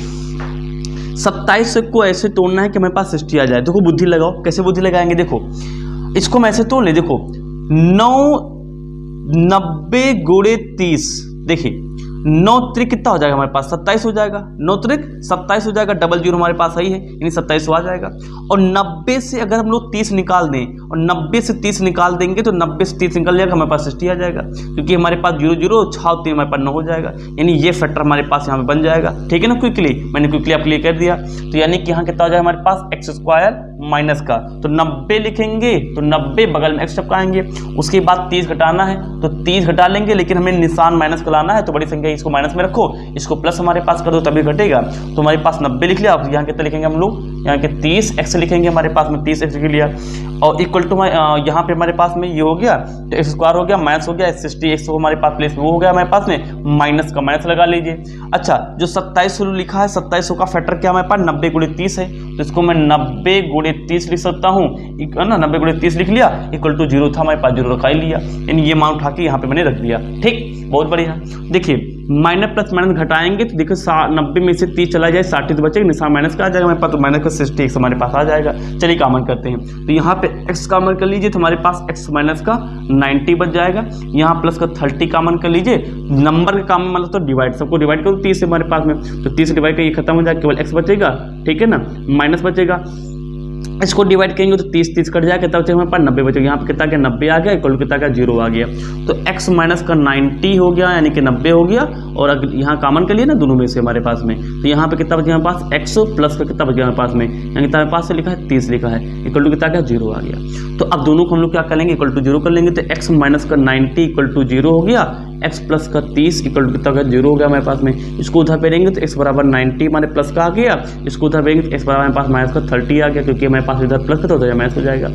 [SPEAKER 1] 27 को ऐसे तोड़ना है कि हमारे पास 60 आ जाए। देखो बुद्धि लगाओ, कैसे बुद्धि लगाएंगे, देखो इसको हम ऐसे तोड़ ले। देखो 90 गुणे 30, देखिए 9 त्रिक कितना हो जाएगा हमारे पास, 27 हो जाएगा। 9 त्रिक 27 हो जाएगा, डबल जीरो हमारे पास सही है, यानी 27 आ जाएगा। और 90 से अगर हम लोग 30 निकाल दें और 90 से 30 निकाल देंगे तो 90 से 30 निकल जाएगा, हमारे पास 60 आ जाएगा, क्योंकि हमारे पास 0 0 6 3 हमारे पास 9 हो जाएगा। यानी ये फैक्टर हमारे पास यहाँ पे बन जाएगा। ठीक है ना, क्विकली मैंने क्विकली आप क्लियर कर दिया। तो यानी कि यहाँ कितना हो जाएगा हमारे पास, एक्स स्क्वायर माइनस का, तो 90 लिखेंगे तो 90 बगल में एक्स टपकाएंगे। उसके बाद 30 घटाना है तो 30 घटा लेंगे, लेकिन हमें निशान माइनस का लाना है तो बड़ी संख्या इसको माइनस में रखो, इसको प्लस हमारे पास कर दो तभी घटेगा। तो हमारे पास 90 लिख लिया। अब यहाँ कितना लिखेंगे हम लोग, यहाँ के 30 एक्स लिखेंगे, हमारे पास में 30 एक्स लिख लिया। और इक्वल टू यहाँ पे हमारे पास में ये हो गया, तो एक्स स्क्वायर हो गया, माइनस हो गया 60 एक्स हमारे पास प्लेस में वो हो गया हमारे पास में, माइनस का माइनस लगा लीजिए। अच्छा, जो 2700 लिखा है, 2700 का फैक्टर क्या हमारे पास 90 गुणे 30 है, तो इसको मैं 90 गुणे 30 लिख सकता हूँ, ना 90 गुणे 30 लिख लिया, इक्वल टू 0 था हमारे पास, 0 रखा ही लिया, यानी ये मान उठा के यहाँ पे मैंने रख दिया। ठीक, बहुत बढ़िया। देखिए माइनस प्लस माइनस घटाएंगे तो देखो 90 में से 30 चला जाए, 60 तो बचेगा, निशान माइनस का आ जाएगा हमारे पास, तो माइनस का 60 हमारे पास आ जाएगा। चलिए कॉमन करते हैं, तो यहाँ पे x कॉमन कर लीजिए तो हमारे पास x माइनस का 90 बच जाएगा। यहाँ प्लस का 30 कॉमन कर लीजिए, नंबर का कॉमन मतलब तो डिवाइड, सबको डिवाइड करो 30 से हमारे पास में, तो 30 डिवाइड कर ये खत्म हो जाएगा, केवल x बचेगा। ठीक है ना, माइनस बचेगा, इसको डिवाइड करेंगे तो 30 30 कट जाएगा, कितना बचेगा हमारे पास 90 बचेगा। यहाँ पे कितना क्या 90 आ गया, इक्वल कितना क्या 0 आ गया। तो x माइनस का 90 हो गया, यानी कि 90 हो गया। और अगर यहाँ कॉमन कर लिए ना दोनों में से हमारे पास में, तो यहाँ पे कितना बचेगा हमारे पास, x प्लस का कितना बचेगा हमारे पास में, यानी कि हमारे पास से लिखा है 30 लिखा है, इक्वल टू कितना क्या 0 आ गया। तो अब दोनों को हम लोग क्या कर लेंगे, इक्वल टू 0 कर लेंगे। तो x माइनस का 90 इक्वल टू 0 हो गया, x प्लस का 30 इक्वल टू कितना 0 हो गया हमारे पास में। इसको उधर पेरेंगे तो x बराबर 90 हमारे प्लस का आ गया, इसको उधर पेरेंगे तो x बराबर हमारे पास माइनस का 30 आ गया, क्योंकि हमारे पास इधर प्लस का तो माइनस हो जाएगा।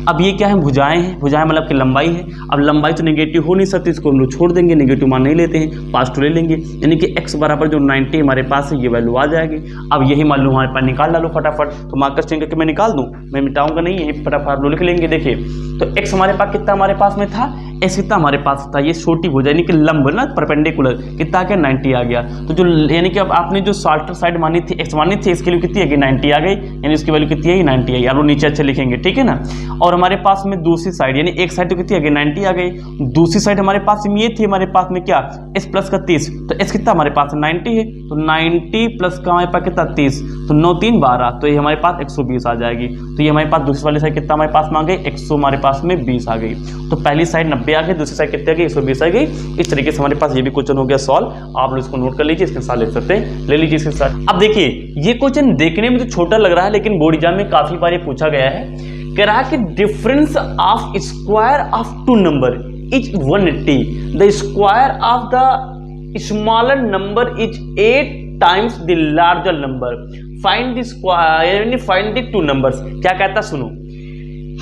[SPEAKER 1] अब ये क्या है, भुजाएं हैं, भुजाएं मतलब कि लंबाई है। अब लंबाई तो नेगेटिव हो नहीं सकती, इसको हम लोग छोड़ देंगे, नेगेटिव मान नहीं लेते हैं, पॉजिटिव ले लेंगे, यानी कि x बराबर जो 90 हमारे पास है ये वैल्यू आ जाएगी। अब यही मान लो हमारे पास निकाल डालो फटाफट, तो मार्कर चेंज करके मैं निकाल दूँ, मैं मिटाऊंगा नहीं, यही फटाफट लिख लेंगे। देखिए तो x हमारे पास कितना हमारे पास में था, x कितना हमारे पास था, ये छोटी भुजा यानी कि लंब ना परपेंडिकुलर कितना आ गया 90 आ गया। तो जो यानी कि अब आपने जो शॉर्टर साइड मानी थी x मानी थी, इसके लिए कितनी है कि 90 आ गई, यानी इसकी वैल्यू कितनी है 90 आई। आप लोग नीचे अच्छे लिखेंगे, ठीक है ना। और हमारे पास में दूसरी साइड यानी एक साइड तो कितनी आ गई 90 आ गई, दूसरी साइड हमारे पास में ये थी हमारे पास में क्या s प्लस का 30, तो s कितना हमारे पास 90 है, तो 90 प्लस का हमारे पास कितना 30, तो 9 3 12, तो ये हमारे पास 120 आ जाएगी। तो ये हमारे पास दूसरी वाली साइड कितना हमारे पास में आ गई 100 हमारे पास में 20 आ गई। तो पहली साइड 90 आ गई, दूसरी साइड कितनी आ गई 120 आ गई। इस तरीके से हमारे पास ये भी क्वेश्चन हो गया सॉल्व। आप लोग इसको नोट कर लीजिए, इसके साथ ले सकते हैं, ले लीजिए इसके साथ। अब देखिए ये क्वेश्चन देखने में तो छोटा लग रहा है, लेकिन बोर्ड एग्जाम में काफी बार ये पूछा गया है। कह रहा है कि difference of square of two number is 180, the square of the smaller number is 8 times the larger number, find the square यानी फाइंड द टू नंबर्स। क्या कहता सुनो,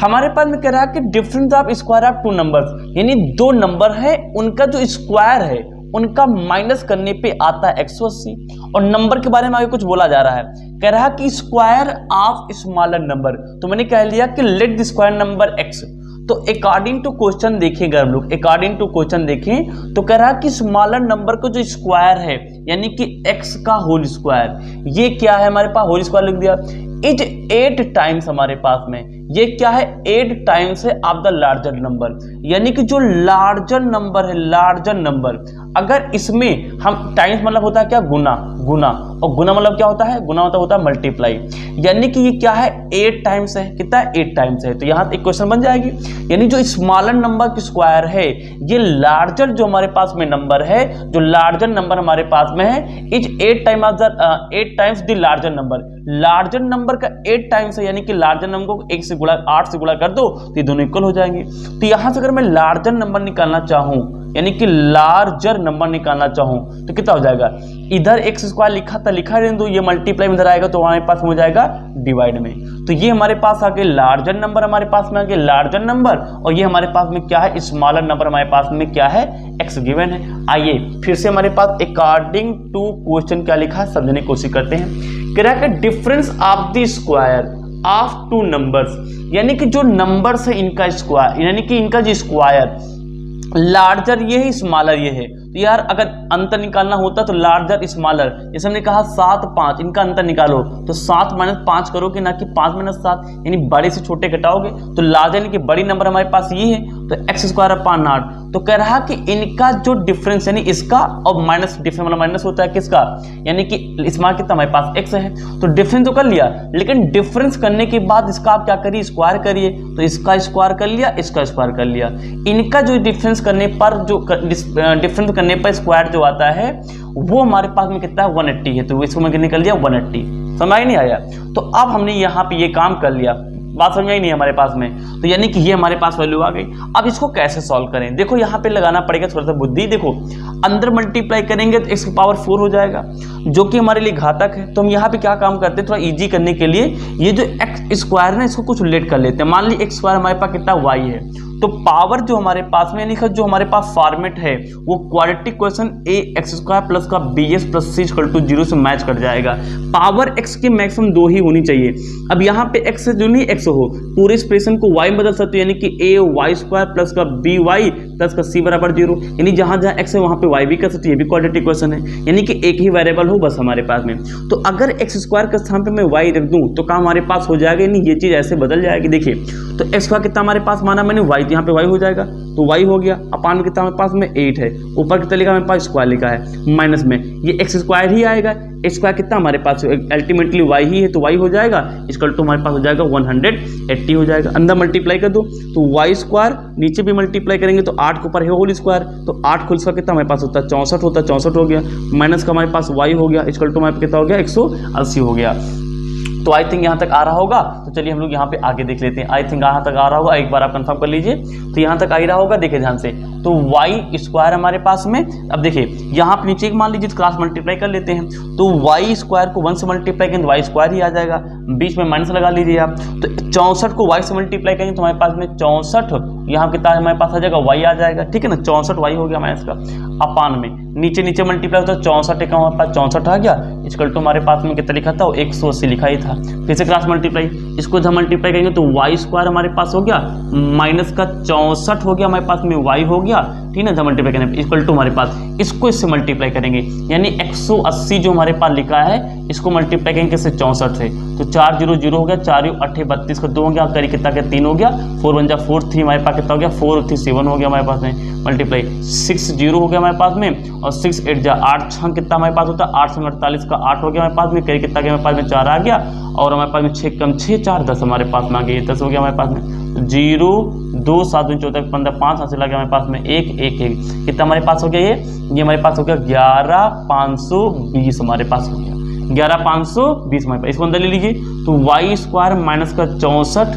[SPEAKER 1] हमारे पास में कह रहा है कि difference of square of two numbers, यानी दो नंबर है उनका जो स्क्वायर है उनका माइनस करने पे आता है 180। और नंबर के बारे में आगे कुछ बोला जा रहा है, कह रहा है कि स्क्वायर ऑफ स्मॉलर नंबर, तो मैंने कह लिया कि let the square number x। तो अकॉर्डिंग टू क्वेश्चन देखेंगे हम लोग, अकॉर्डिंग टू क्वेश्चन देखें तो कह रहा है कि स्मॉलर नंबर को जो स्क्वायर है यानी कि x का होल स्क्वायर, ये क्या है हमारे पास होल स्क्वायर लिख दिया, इज 8 टाइम्स हमारे पास में, ये क्या है 8 टाइम्स है ऑफ द लार्जर नंबर, यानी कि जो लार्जर नंबर है, लार्जर नंबर अगर इसमें हम टाइम्स मतलब होता है क्या, गुना, गुना, और गुना मतलब क्या होता है, गुना होता है मल्टीप्लाई, यानी कि ये क्या है 8 टाइम्स है, कितना है 8 टाइम्स है। तो यहाँ एक क्वेश्चन बन जाएगी, यानी जो स्मॉलर नंबर की स्क्वायर है ये लार्जर जो हमारे पास में नंबर है, जो लार्जर नंबर हमारे पास में है is 8 times the larger number, larger number का 8 टाइम्स है, यानी कि लार्जर नंबर को 1 से गुणा 8 से गुणा कर दो तो ये दोनों इक्वल हो जाएंगे। तो यहां से अगर मैं लार्जर नंबर निकालना चाहूं, यानी कि लार्जर नंबर निकालना चाहूं तो कितना हो जाएगा, इधर एक्स स्क्वायर लिखा था, लिखा रहने दो, ये मल्टीप्लाई में इधर आएगा तो हमारे पास हो जाएगा डिवाइड में। तो ये हमारे पास आ गए लार्जर नंबर, हमारे पास में आ गए लार्जर नंबर, और ये हमारे पास में क्या है स्मॉलर नंबर, हमारे पास में क्या है एक्स गिवन है। आइए फिर से हमारे पास अकॉर्डिंग टू क्वेश्चन क्या लिखा है समझने की कोशिश करते हैं। कह रहा है कि difference of the square of two numbers, यानी कि जो नंबर्स है इनका स्क्वायर, यानी कि इनका जो स्क्वायर लार्जर ये है स्मॉलर ये है, तो यार अगर अंतर निकालना होता तो लार्जर स्मॉलर, जैसे हमने कहा 7 5 इनका अंतर निकालो तो 7 - 5 करोगे ना कि 5 - 7, यानी बड़े से छोटे घटाओगे तो लार्जर यानी कि बड़ी नंबर हमारे पास ये है, तो एक्स स्क्वायर अपॉन 8। तो कह रहा कि इनका जो डिफरेंस यानी इसका और माइनस, डिफरेंस मतलब माइनस होता है किसका, यानी कि स्मॉल कितना हमारे पास एक्स है, तो डिफरेंस तो कर लिया, लेकिन डिफरेंस करने के बाद इसका आप क्या करिए स्क्वायर करिए, तो इसका स्क्वायर कर लिया, इसका स्क्वायर कर लिया, इनका जो डिफरेंस करने पर जो डिफरेंस करने पर स्क्वायर जो आता है वो हमारे पास में कितना है 180 है, तो इसको मैं निकल दिया 180। समझ नहीं आया, तो अब हमने यहाँ पे ये काम कर लिया, बात समझ ही नहीं हमारे पास में, तो यानी कि ये हमारे पास वैल्यू आ गई। अब इसको कैसे सॉल्व करें, देखो यहाँ पे लगाना पड़ेगा थोड़ा सा बुद्धि। देखो अंदर मल्टीप्लाई करेंगे तो x की पावर 4 हो जाएगा, जो कि हमारे लिए घातक है। तो हम यहाँ पे क्या काम करते हैं, थोड़ा इजी करने के लिए ये जो एक्स स्क्वायर है इसको कुछ लेट कर लेते हैं। मान ली एक्स स्क्वायर हमारे पास कितना y है, तो पावर जो हमारे पास में यानी जो हमारे पास फॉर्मेट है वो quadratic equation A X square plus का B x plus C equal to 0 से मैच कर जाएगा। पावर x की मैक्सिमम 2 ही होनी चाहिए। अब यहाँ पे x से जो नहीं x हो, पूरे एक्सप्रेशन को y में बदल सकते हो, यानी कि ए वाई स्क्वायर प्लस का बी वाई प्लस का सी बराबर 0, यानी जहाँ जहाँ x है वहाँ पे y भी कर सकते हो, ये भी क्वाड्रेटिक इक्वेशन है, यानी कि एक ही वेरिएबल हो बस हमारे पास में। तो अगर एक्स स्क्वायर के स्थान पे मैं y रख दूँ तो काम हमारे पास हो जाएगा, यानी ये चीज़ ऐसे बदल जाएगी। देखिए तो एक्स स्क्वायर कितना हमारे पास माना मैंने y, तो यहाँ पे y हो जाएगा, तो y हो गया, अपान में कितना हमारे पास में 8 है, ऊपर कितना लिखा हमारे पास स्क्वायर लिखा है, माइनस में ये एक्स स्क्वायर ही आएगा, एक्स स्क्वायर कितना हमारे पास अल्टीमेटली y ही है, तो y हो जाएगा इक्वल टू हमारे पास हो जाएगा 180 हो जाएगा। अंदर मल्टीप्लाई कर दो तो y स्क्वायर, नीचे भी मल्टीप्लाई करेंगे तो 8 के ऊपर है होल स्क्वायर, तो 8 होल स्क्वायर कितना हमारे पास होता है 64 होता है, 64 हो गया, माइनस का हमारे पास y हो गया इक्वल टू हमारे पास कितना हो गया 180 हो गया। तो आई थिंक यहाँ तक आ रहा होगा, तो चलिए हम लोग यहाँ पे आगे देख लेते हैं। आई थिंक यहाँ तक आ रहा होगा, एक बार आप कंफर्म कर लीजिए। तो यहाँ तक आ ही रहा होगा, देखिए ध्यान से, तो y स्क्वायर हमारे पास में, अब देखिए यहाँ पे नीचे एक मान लीजिए क्रॉस मल्टीप्लाई कर लेते हैं, तो y स्क्वायर को 1 से मल्टीप्लाई करेंगे तो y स्क्वायर ही आ जाएगा, बीच में माइनस लगा लीजिए आप, तो 64 को y से मल्टीप्लाई करेंगे तो हमारे पास में 64 यहाँ कितना हमारे पास आ जाएगा y आ जाएगा, ठीक है ना, 64 y हो गया माइनस का, अपान में नीचे नीचे मल्टीप्लाई होता है 64 का हमारे पास 64 आ गया, इक्वल टू हमारे पास में कितना लिखा था 180 लिखा ही था, फिर से क्रॉस मल्टीप्लाई, इसको जब मल्टीप्लाई करेंगे तो y स्क्वायर हमारे पास हो गया माइनस का 64 हो गया हमारे पास में y हो गया, ठीक है ना, जब मल्टीप्लाई करेंगे इक्वल टू हमारे पास इसको इससे मल्टीप्लाई करेंगे, यानी 180 जो हमारे पास लिखा है इसको मल्टीप्लाई करेंगे किससे 64 से, तो 4 0 0 हो गया, 4 8 32 का 2 हो गया, करीब कितना क्या 3 हो गया, 4 1 जा 4 3 हमारे पास कितना हो गया 4 3 7 हो गया हमारे पास में, मल्टीप्लाई 6 0 हो गया हमारे पास में, और 6 8 जा 8 6 कितना हमारे पास होता है 8 48 का 8 हो गया हमारे पास में, करीब कितना गया हमारे पास में 4 आ गया, और हमारे पास में 6 कम 6 4 10 हमारे पास में आ गया, 10 हो गया हमारे पास में, 0 2 7 14 15 5 हासिल लगा हमारे पास में 1 1 1 कितना हमारे पास हो गया, ये हमारे पास हो गया 11520 हमारे पास हो गया 11520 हमारे पास। इसको अंदर ले लीजिए तो y स्क्वायर माइनस का 64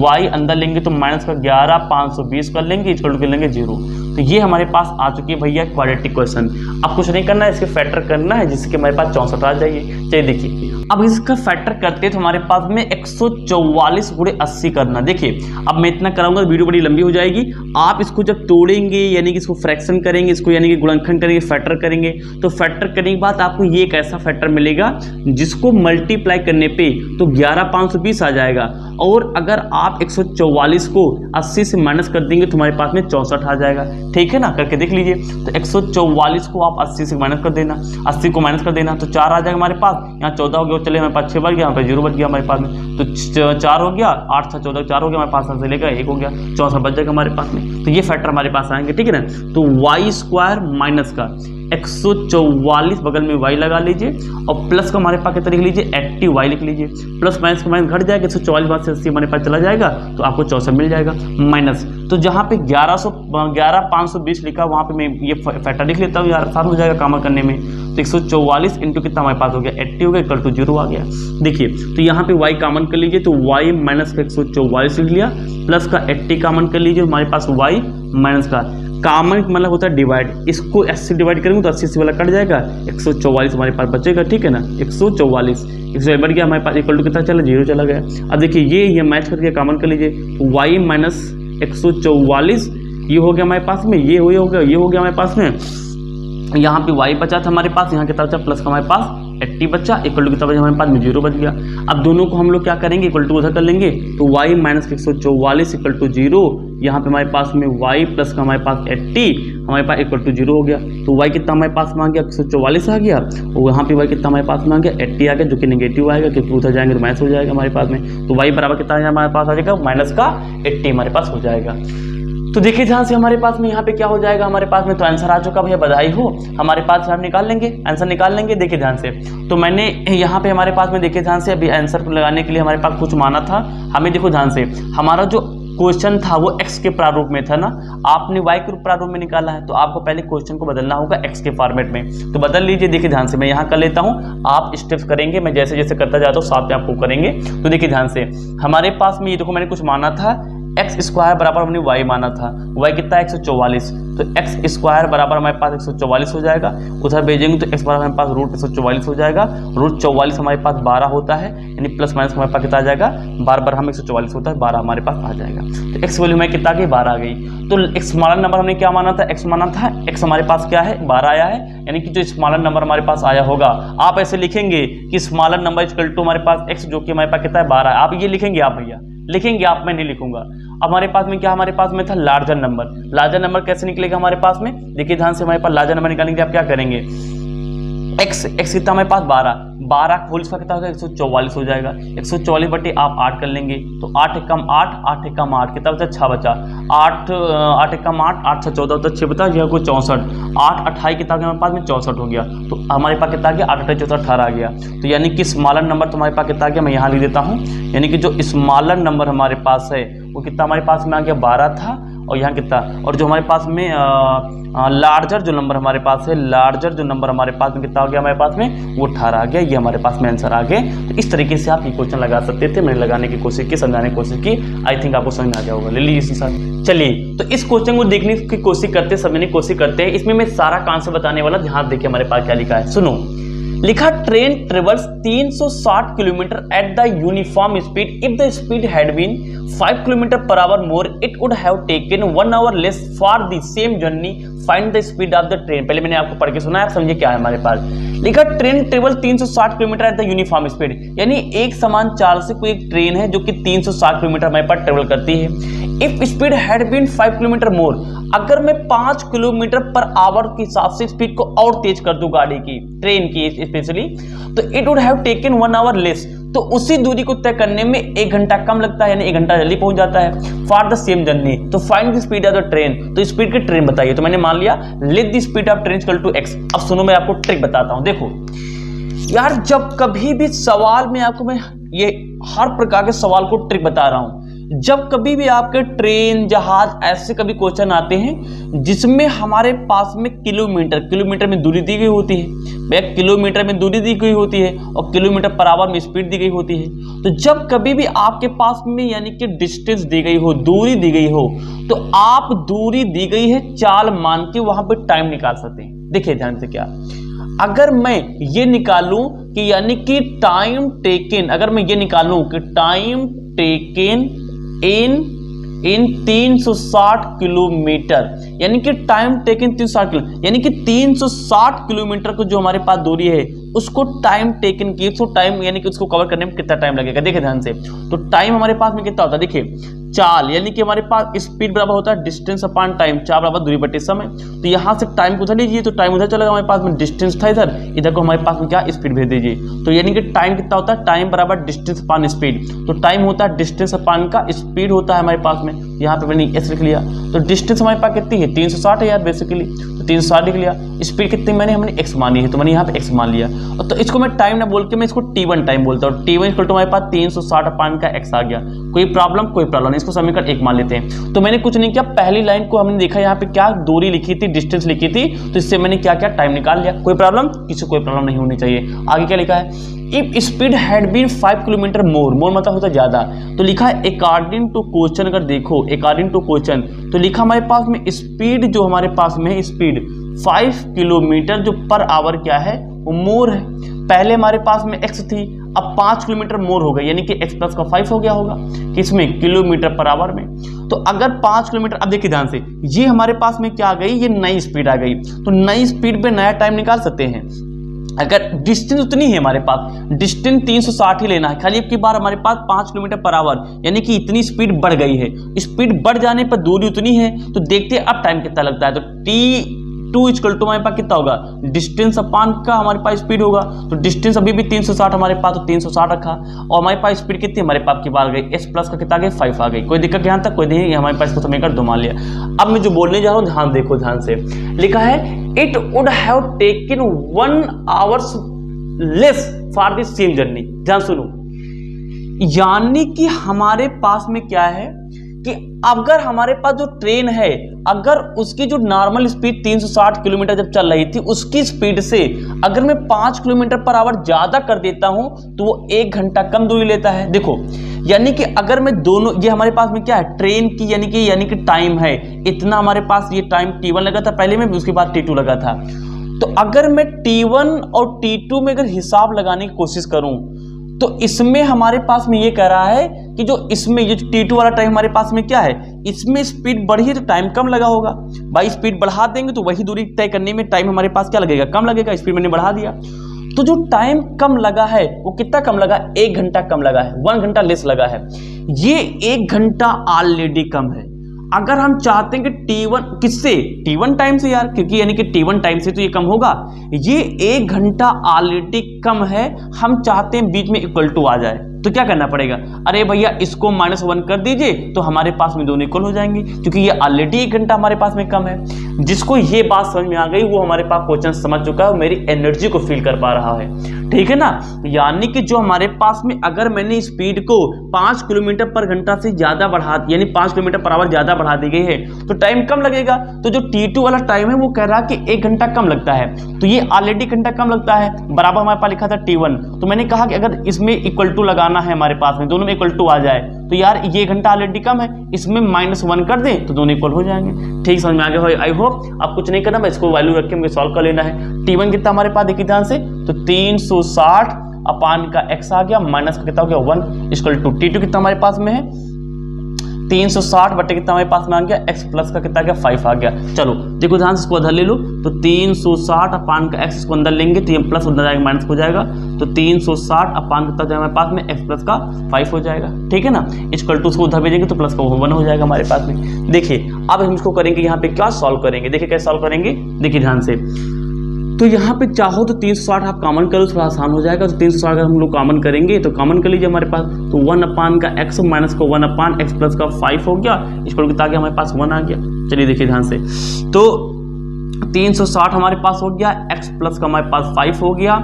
[SPEAKER 1] y अंदर लेंगे तो माइनस का 11520 कर लेंगे, इक्वल टू कर लेंगे 0। तो ये हमारे पास आ चुकी है भैया क्वाड्रेटिक क्वेश्चन। अब कुछ नहीं करना है, इसके फैक्टर करना है जिसके हमारे पास 64 आ जाइए। चलिए देखिए अब इसका फैक्टर करते हैं तो हमारे पास में 144 गुणे 80 करना। देखिए अब मैं इतना कराऊंगा तो वीडियो बड़ी लंबी हो जाएगी। आप इसको जब तोड़ेंगे यानी कि इसको फ्रैक्शन करेंगे, इसको यानी कि गुणनखंड करेंगे, फैक्टर करेंगे, तो फैक्टर करने के बाद आपको ये एक ऐसा फैक्टर मिलेगा जिसको मल्टीप्लाई करने पे तो 11520 आ जाएगा, और अगर आप 144 को 80 से माइनस कर देंगे तो हमारे पास में 64 आ जाएगा। ठीक है ना, करके देख लीजिए। तो 144 को आप 80 से माइनस कर देना, 80 को माइनस कर देना तो 4 आ जाएगा हमारे पास, यहाँ 14 हो गया, को चले हमारे पास 6 बच गया, यहाँ पे 0 बच गया हमारे पास में, तो 4 हो गया, 8 6 14 4 हो गया हमारे पास, से लेकर 1 हो गया, 64 बच जाएगा हमारे पास में। तो ये फैक्टर हमारे पास आएंगे, ठीक है ना। तो y² माइनस का 144 बगल में y लगा लीजिए और प्लस का हमारे पास कितना लिख लीजिए 80y लिख लीजिए, प्लस माइनस का माइनस घट जाएगा, 144 में से 80 हमारे पास चला जाएगा तो आपको 64 मिल जाएगा माइनस। तो जहाँ पे 11520 लिखा वहाँ पे मैं ये फैक्टर लिख लेता हूँ यार, आसान हो जाएगा काम करने में। तो 144 इंटू कितना हमारे पास हो गया 80 हो गया, इक्वल टू 0 आ गया। देखिए तो यहाँ पे y कॉमन कर लीजिए, तो y माइनस का 144 लिख लिया, प्लस का 80 कॉमन कर लीजिए, हमारे पास y माइनस का कॉमन मतलब होता है डिवाइड, इसको 80 से डिवाइड करेंगे तो 80 से वाला कट जाएगा, 144 हमारे पास बचेगा, ठीक है ना। 144 बढ़ गया हमारे पास, इक्वल टू कितना चला 0 चला गया। अब देखिए ये मैच करके कॉमन कर लीजिए, तो y माइनस 144 ये हो गया हमारे पास में, ये हो गया हमारे पास में, यहाँ पे y बचा था हमारे पास, यहाँ कितना बचा प्लस का हमारे पास 80 बचा, इक्वल टू कितना बचा हमारे पास में 0 बच गया। अब दोनों को हम लोग क्या करेंगे इक्वल टू उधर कर लेंगे, तो y माइनस 144 इक्वल टू 0, यहाँ पे हमारे पास में y प्लस का हमारे पास 80 हमारे पास इक्वल टू 0 हो गया। तो y कितना हमारे पास में आ गया 144 आ गया, और यहाँ पे y कितना हमारे पास में आ गया 80 आ गया, जो कि नेगेटिव आएगा क्योंकि उधर जाएंगे तो माइनस हो जाएगा हमारे पास में। तो y बराबर कितना हमारे पास आ जाएगा माइनस का 80 हमारे पास हो जाएगा। तो देखिए ध्यान से हमारे पास में यहाँ पे क्या हो जाएगा हमारे पास में, तो आंसर आ चुका भैया, बधाई हो, हमारे पास हम निकाल लेंगे आंसर निकाल लेंगे। देखिए ध्यान से, तो मैंने यहाँ पे हमारे पास में देखिए ध्यान से अभी आंसर को लगाने के लिए हमारे पास कुछ माना था हमें। देखो ध्यान से हमारा जो क्वेश्चन था वो x के प्रारूप में था ना, आपने y के प्रारूप में निकाला है, तो आपको पहले क्वेश्चन को बदलना होगा x के फॉर्मेट में, तो बदल लीजिए। देखिए ध्यान से मैं यहाँ कर लेता हूँ, आप स्टेप्स करेंगे, मैं जैसे जैसे करता जाता हूँ साथ में आपको करेंगे। तो देखिए ध्यान से हमारे पास में ये देखो मैंने कुछ माना था, x² बराबर हमने y माना था, y कितना है 144, तो x² बराबर हमारे पास 144 हो जाएगा, उधर भेजेंगे तो x बराबर हमारे पास रूट 144 हो जाएगा, रूट 44 हमारे पास 12 होता है, यानी प्लस माइनस हमारे पास कितना आ जाएगा, बार बार हम 144 होता है 12 हमारे पास आ जाएगा। तो x वैल्यू हमारी कितना आ गई 12 आ गई। तो स्मॉलर नंबर हमने क्या माना था, x माना था, x हमारे पास क्या है 12 आया है, यानी कि जो स्मॉलर नंबर हमारे पास आया होगा आप ऐसे लिखेंगे कि स्मॉलर नंबर इक्वल टू हमारे पास x जो कि हमारे पास कितना है 12 है, आप ये लिखेंगे, आप भैया लिखेंगे, आप मैं नहीं लिखूंगा। अब हमारे पास में क्या हमारे पास में था लार्जर नंबर, लार्जर नंबर कैसे निकलेगा हमारे पास में, देखिए ध्यान से हमारे पास लार्जर नंबर निकालने के लिए आप क्या करेंगे, x कितना हमारे पास 12 होल स्क्वायर कितना होगा 144 हो जाएगा, 144 बटे आप 8 कर लेंगे, तो 8 एकम 8 8 एकम 8 कितना बचा 6 बचा, 8 एकम 8 8 6 14 होता 6 बता, यह को 64, 8 28 कितना हमारे पास में 64 हो गया, तो हमारे पास कितना आ गया 8 8 14 18 आ गया। तो यानी कि स्मॉलर नंबर तुम्हारे पास कितना आ गया, मैं यहाँ लिख देता हूँ, यानी कि जो स्मॉलर नंबर हमारे पास है वो कितना हमारे पास में आ गया 12 था, और यहाँ कितना, और जो हमारे पास में लार्जर जो नंबर हमारे पास है, लार्जर जो नंबर हमारे पास में कितना आ गया हमारे पास में वो 18 आ गया, ये हमारे पास में आंसर आ गए। तो इस तरीके से आप ये क्वेश्चन लगा सकते थे, मैंने लगाने की कोशिश की, समझाने की कोशिश की, आई थिंक आपको समझ में आ गया होगा। ले लीजिए सर, चलिए तो इस क्वेश्चन को देखने की कोशिश करते समझने की कोशिश करते हैं, इसमें मैं सारा कॉन्सेप्ट बताने वाला, ध्यान देखिए हमारे पास क्या लिखा है, सुनो। लिखा train travels 360 kilometre at the uniform speed, if the speed had been 5 kilometre per hour more it would have taken 1 hour less for the same journey, find the speed of the train. पहले मैंने आपको पढ़ के सुना है, आप समझिए क्या है हमारे पास। लिखा train travel 360 kilometre at the uniform speed, यानी एक समान चाल से कोई एक ट्रेन है जो कि 360 किलोमीटर हमारे पास ट्रेवल करती है। If speed had been 5 kilometre more, अगर मैं 5 किलोमीटर पर आवर के हिसाब से स्पीड को और तेज कर दूं गाड़ी की, ट्रेन की स्पेशली, तो it would have taken 1 hour less, तो उसी दूरी को तय करने में 1 घंटा कम लगता है, यानी 1 घंटा जल्दी पहुंच जाता है। फॉर द सेम जर्नी, तो find the speed of the train, तो स्पीड की ट्रेन बताइए। तो मैंने मान लिया let the speed of train equal to x। अब सुनो मैं आपको ट्रिक बताता हूं, देखो यार, जब कभी भी सवाल में आपको मैं ये हर प्रकार के सवाल को ट्रिक बता रहा हूं, जब कभी भी आपके ट्रेन जहाज ऐसे कभी क्वेश्चन आते हैं जिसमें हमारे पास में किलोमीटर में दूरी दी गई होती है, भैया किलोमीटर में दूरी दी गई होती है और किलोमीटर पर आवर में स्पीड दी गई होती है, तो जब कभी भी आपके पास में यानी कि डिस्टेंस दी गई हो, दूरी दी गई हो, तो आप दूरी दी गई है चाल मान के वहां पर टाइम निकाल सकते हैं। देखिए ध्यान से, क्या अगर मैं ये निकालूं कि यानी कि टाइम टेकन, अगर मैं ये निकालूं कि टाइम टेकन इन 360 किलोमीटर, यानी कि टाइम टेकन 360 किलोमीटर, यानी कि 360 किलोमीटर को जो हमारे पास दूरी है उसको टाइम टेकन की, उसको टाइम यानी कि उसको कवर करने में कितना टाइम लगेगा। देखिए ध्यान से, तो टाइम हमारे पास में कितना होता है, देखिए चाल, यानी कि हमारे पास स्पीड बराबर होता है डिस्टेंस अपॉन टाइम, चाल बराबर दूरी बटे समय। तो यहाँ से टाइम को उधर लीजिए तो टाइम उधर चलेगा, हमारे पास में डिस्टेंस था इधर को हमारे पास में क्या स्पीड भेज दीजिए। तो यानी कि टाइम कितना होता है, टाइम बराबर डिस्टेंस अपॉन स्पीड। तो टाइम होता है डिस्टेंस अपॉन का स्पीड होता है हमारे पास में, यहाँ पे मैंने एस लिख लिया। तो डिस्टेंस हमारे पास कितनी है 360 है यार बेसिकली, तो 360 लिख लिया। स्पीड कितनी मैंने हमने एक्स मानी है, तो मैंने यहाँ पे एक्स मान लिया। और तो इसको मैं टाइम ना बोल के मैं इसको t1 टाइम बोलता हूँ। t1 इक्वल टू हमारे पास 360 अपान का x आ गया। कोई प्रॉब्लम नहीं, इसको समीकरण 1 मान लेते हैं। तो मैंने कुछ नहीं किया, पहली लाइन को हमने देखा यहाँ पे क्या दूरी लिखी थी, डिस्टेंस लिखी थी, तो इससे मैंने क्या किया टाइम निकाल लिया। कोई प्रॉब्लम, किसी कोई प्रॉब्लम नहीं होनी चाहिए। आगे क्या लिखा है, if speed had been 5 kilometre more मतलब होता है ज्यादा। तो लिखा है अकॉर्डिंग टू क्वेश्चन, अगर देखो अकॉर्डिंग टू क्वेश्चन तो लिखा हमारे पास में स्पीड जो हमारे पास में है स्पीड 5 किलोमीटर जो पर आवर क्या है वो मोर है। पहले हमारे पास में x थी, अब 5 किलोमीटर मोर हो गई, यानी कि x प्लस का 5 हो गया होगा किसमें, किलोमीटर पर आवर में। तो अगर 5 किलोमीटर, अब देखिए ध्यान से, ये हमारे पास में क्या आ गई, ये नई स्पीड आ गई। तो नई स्पीड पे नया टाइम निकाल सकते हैं। अगर डिस्टेंस उतनी है हमारे पास, डिस्टेंस 360 ही लेना है, खाली अब की बार हमारे पास 5 किलोमीटर पर आवर, यानी कि इतनी स्पीड बढ़ गई है। स्पीड बढ़ जाने पर दूरी उतनी है, तो देखते हैं अब टाइम कितना लगता है। तो t2 इक्वल टू हमारे पास कितना होगा, डिस्टेंस अपान का हमारे पास स्पीड होगा। तो डिस्टेंस अभी भी 360 हमारे पास, तो 360 रखा, और हमारे पास स्पीड कितनी हमारे पास की बार गई, s प्लस का कितना आ गया 5 आ गई। कोई दिक्कत यहाँ तक, कोई नहीं, हमारे पास को समीकरण 2 मान लिया। अब मैं जो बोलने जा रहा हूँ ध्यान देखो, ध्यान से लिखा है it would have taken 1 hours less for the same journey. ध्यान सुनो, यानी कि हमारे पास में क्या है कि अगर हमारे पास जो ट्रेन है, अगर उसकी जो नॉर्मल स्पीड 360 किलोमीटर जब चल रही थी, उसकी स्पीड से अगर मैं 5 किलोमीटर पर आवर ज्यादा कर देता हूं तो वो 1 घंटा कम दूरी लेता है। देखो, यानी कि अगर मैं दोनों, ये हमारे पास में क्या है ट्रेन की, यानी कि टाइम है इतना, हमारे पास ये टाइम t1 लगा था पहले में, उसके बाद t2 लगा था। तो अगर मैं t1 और t2 में अगर हिसाब लगाने की कोशिश करूं तो इसमें हमारे पास में ये कह रहा है कि जो इसमें ये t2 वाला टाइम हमारे पास में क्या है, इसमें स्पीड बढ़ी है तो टाइम कम लगा होगा। भाई स्पीड बढ़ा देंगे तो वही दूरी तय करने में टाइम हमारे पास क्या लगेगा, कम लगेगा। स्पीड मैंने बढ़ा दिया, तो जो टाइम कम लगा है वो कितना कम लगा, 1 घंटा कम लगा है, 1 घंटा लेस लगा है। ये 1 घंटा ऑलरेडी कम है। अगर हम चाहते हैं कि t1 किससे, t1 टाइम से यार, क्योंकि यानी कि t1 टाइम से तो ये कम होगा। ये 1 घंटा ऑलरेडी कम है, हम चाहते हैं बीच में इक्वल टू आ जाए, तो क्या करना पड़ेगा, अरे भैया इसको -1 कर दीजिए तो हमारे पास में दोनों इक्वल हो जाएंगे, क्योंकि ये ऑलरेडी 1 घंटा हमारे पास में कम है। जिसको ये बात समझ में आ गई वो हमारे पास क्वेश्चन समझ चुका है, मेरी एनर्जी को फील कर पा रहा है, ठीक है ना। यानी कि जो हमारे पास में अगर मैंने स्पीड को 5 किलोमीटर पर घंटा से ज्यादा बढ़ा, यानी 5 किलोमीटर पर आवर ज्यादा बढ़ा दी गई है, तो टाइम कम लगेगा। तो जो t2 वाला टाइम है वो कह रहा है कि 1 घंटा कम लगता है, तो ये ऑलरेडी 1 घंटा कम लगता है, बराबर हमारे पास लिखा था t1। तो मैंने कहा कि अगर इसमें इक्वल टू लगाना है हमारे पास में, दोनों में इक्वल टू आ जाए, तो यार ये घंटा ऑलरेडी कम है, इसमें -1 कर दें तो दोनों इक्वल हो जाएंगे। ठीक समझ में आ गया हो, आई होप। अब कुछ नहीं करना, मैं इसको वैल्यू रख के मुझे सॉल्व कर लेना है। t1 कितना हमारे पास देखिए ध्यान से, तो 360 अपान का x आ गया, माइनस का कितना हो गया 1 इक्वल टू t2 कितना हमारे पास में है 360 बटे कितना हमारे पास में आ गया x प्लस का कितना आ गया 5 आ गया। चलो देखो ध्यान से, इसको अंदर ले लो, तो 360 अपान का x इसको अंदर लेंगे तो ये प्लस अंदर जाएगा माइनस हो जाएगा, तो 360 अपान कितना जाएगा हमारे पास में x प्लस का 5 हो जाएगा, ठीक है ना। इक्वल टू उसको उधर भेजेंगे तो प्लस का 1 हो जाएगा हमारे पास में। देखिए अब हम इसको करेंगे, यहाँ पे क्या सॉल्व करेंगे, देखिए कैसे सॉल्व करेंगे, देखिए ध्यान से। तो यहाँ पे चाहो तो 360 आप कॉमन करो, थोड़ा आसान हो जाएगा। तो 360 अगर हम लोग कॉमन करेंगे तो कॉमन कर लीजिए हमारे पास, तो 1 अपान का x माइनस को 1 अपान x प्लस का 5 हो गया, इसको कितना आ गया हमारे पास 1 आ गया। चलिए देखिए ध्यान से, तो 360 हमारे पास हो गया, x प्लस का हमारे पास 5 हो गया,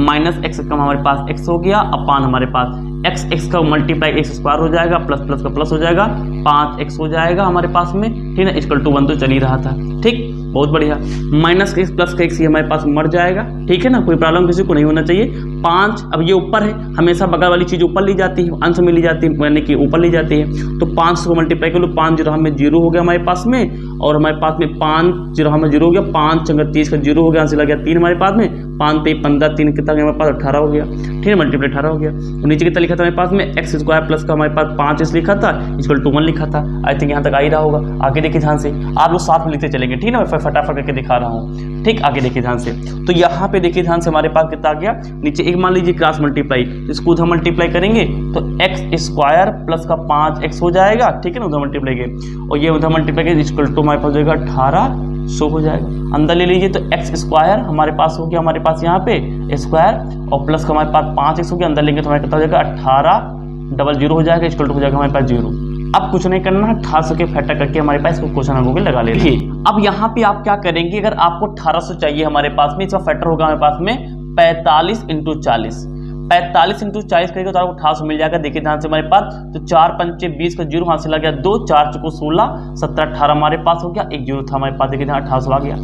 [SPEAKER 1] माइनस x का हमारे पास x हो गया, अपान हमारे पास x का मल्टीप्लाई x स्क्वायर हो जाएगा, प्लस प्लस का प्लस हो जाएगा, 5x हो जाएगा हमारे पास में, ठीक है, इक्वल टू 1 तो चल ही रहा था, ठीक, बहुत बढ़िया। माइनस का x प्लस का x ये हमारे पास मर जाएगा, ठीक है ना, कोई प्रॉब्लम किसी को नहीं होना चाहिए। 5, अब ये ऊपर है, हमेशा बगल वाली चीज़ ऊपर ली जाती है, अंश में ली जाती है, यानी कि ऊपर ली जाती है। तो 5 को मल्टीप्लाई कर लो, 5 0 में 0 हो गया हमारे पास में, और हमारे पास में 5 0 हमें 0 हो गया, 5 चंगा 30 का 0 हो गया, यहाँ से लग गया 3 हमारे पास में, 5 3 15 3 कितना हमारे पास 18 हो गया, ठीक है, मल्टीप्लाई 18 हो गया। तो नीचे कितना लिखा था हमारे पास में एक्स स्क्वायर प्लस का हमारे पास 5 लिखा था इक्वल टू 1 लिखा था। आई थिंक यहाँ तक आ ही रहा होगा। आगे देखिए ध्यान से, आप लोग साथ में लिखते चलेंगे, ठीक है ना, मैं फटाफट करके दिखा रहा हूँ, ठीक। आगे देखिए ध्यान से, तो यहाँ पे देखिए ध्यान से हमारे पास कितना आ गया, नीचे एक मान लीजिए क्रॉस मल्टीप्लाई, इसको उधर मल्टीप्लाई करेंगे तो एक्स स्क्वायर प्लस का 5x हो जाएगा, ठीक है ना, उधर मल्टीप्लाई के, और ये उधर मल्टीप्लाई के इक्वल टू हमारे पास हो जाएगा 1800 हो जाएगा। अंदर ले लीजिए तो एक्स स्क्वायर हमारे पास हो गया, हमारे पास यहाँ पे स्क्वायर और प्लस का हमारे पास 5x हो गया, अंदर लेंगे तो हमारे कितना हो जाएगा 1800 हो जाएगा, इक्वल टू हो जाएगा हमारे पास 0। अब कुछ नहीं करना है, 1800 के फैक्टर करके हमारे पास इसको क्वेश्चन हम लोग लगा लेंगे। अब यहाँ पे आप क्या करेंगे, अगर आपको 1800 चाहिए हमारे पास में, इसका फैक्टर होगा हमारे पास में 45 × 40, 45 × 40 करेंगे तो आपको 1800 मिल जाएगा। देखिए ध्यान से हमारे पास, तो 4 5 20 का 0 हाथ से लग गया 2, 4 4 16 17 18 हमारे पास हो गया, एक 0 था हमारे पास, देखिए 1800 आ गया।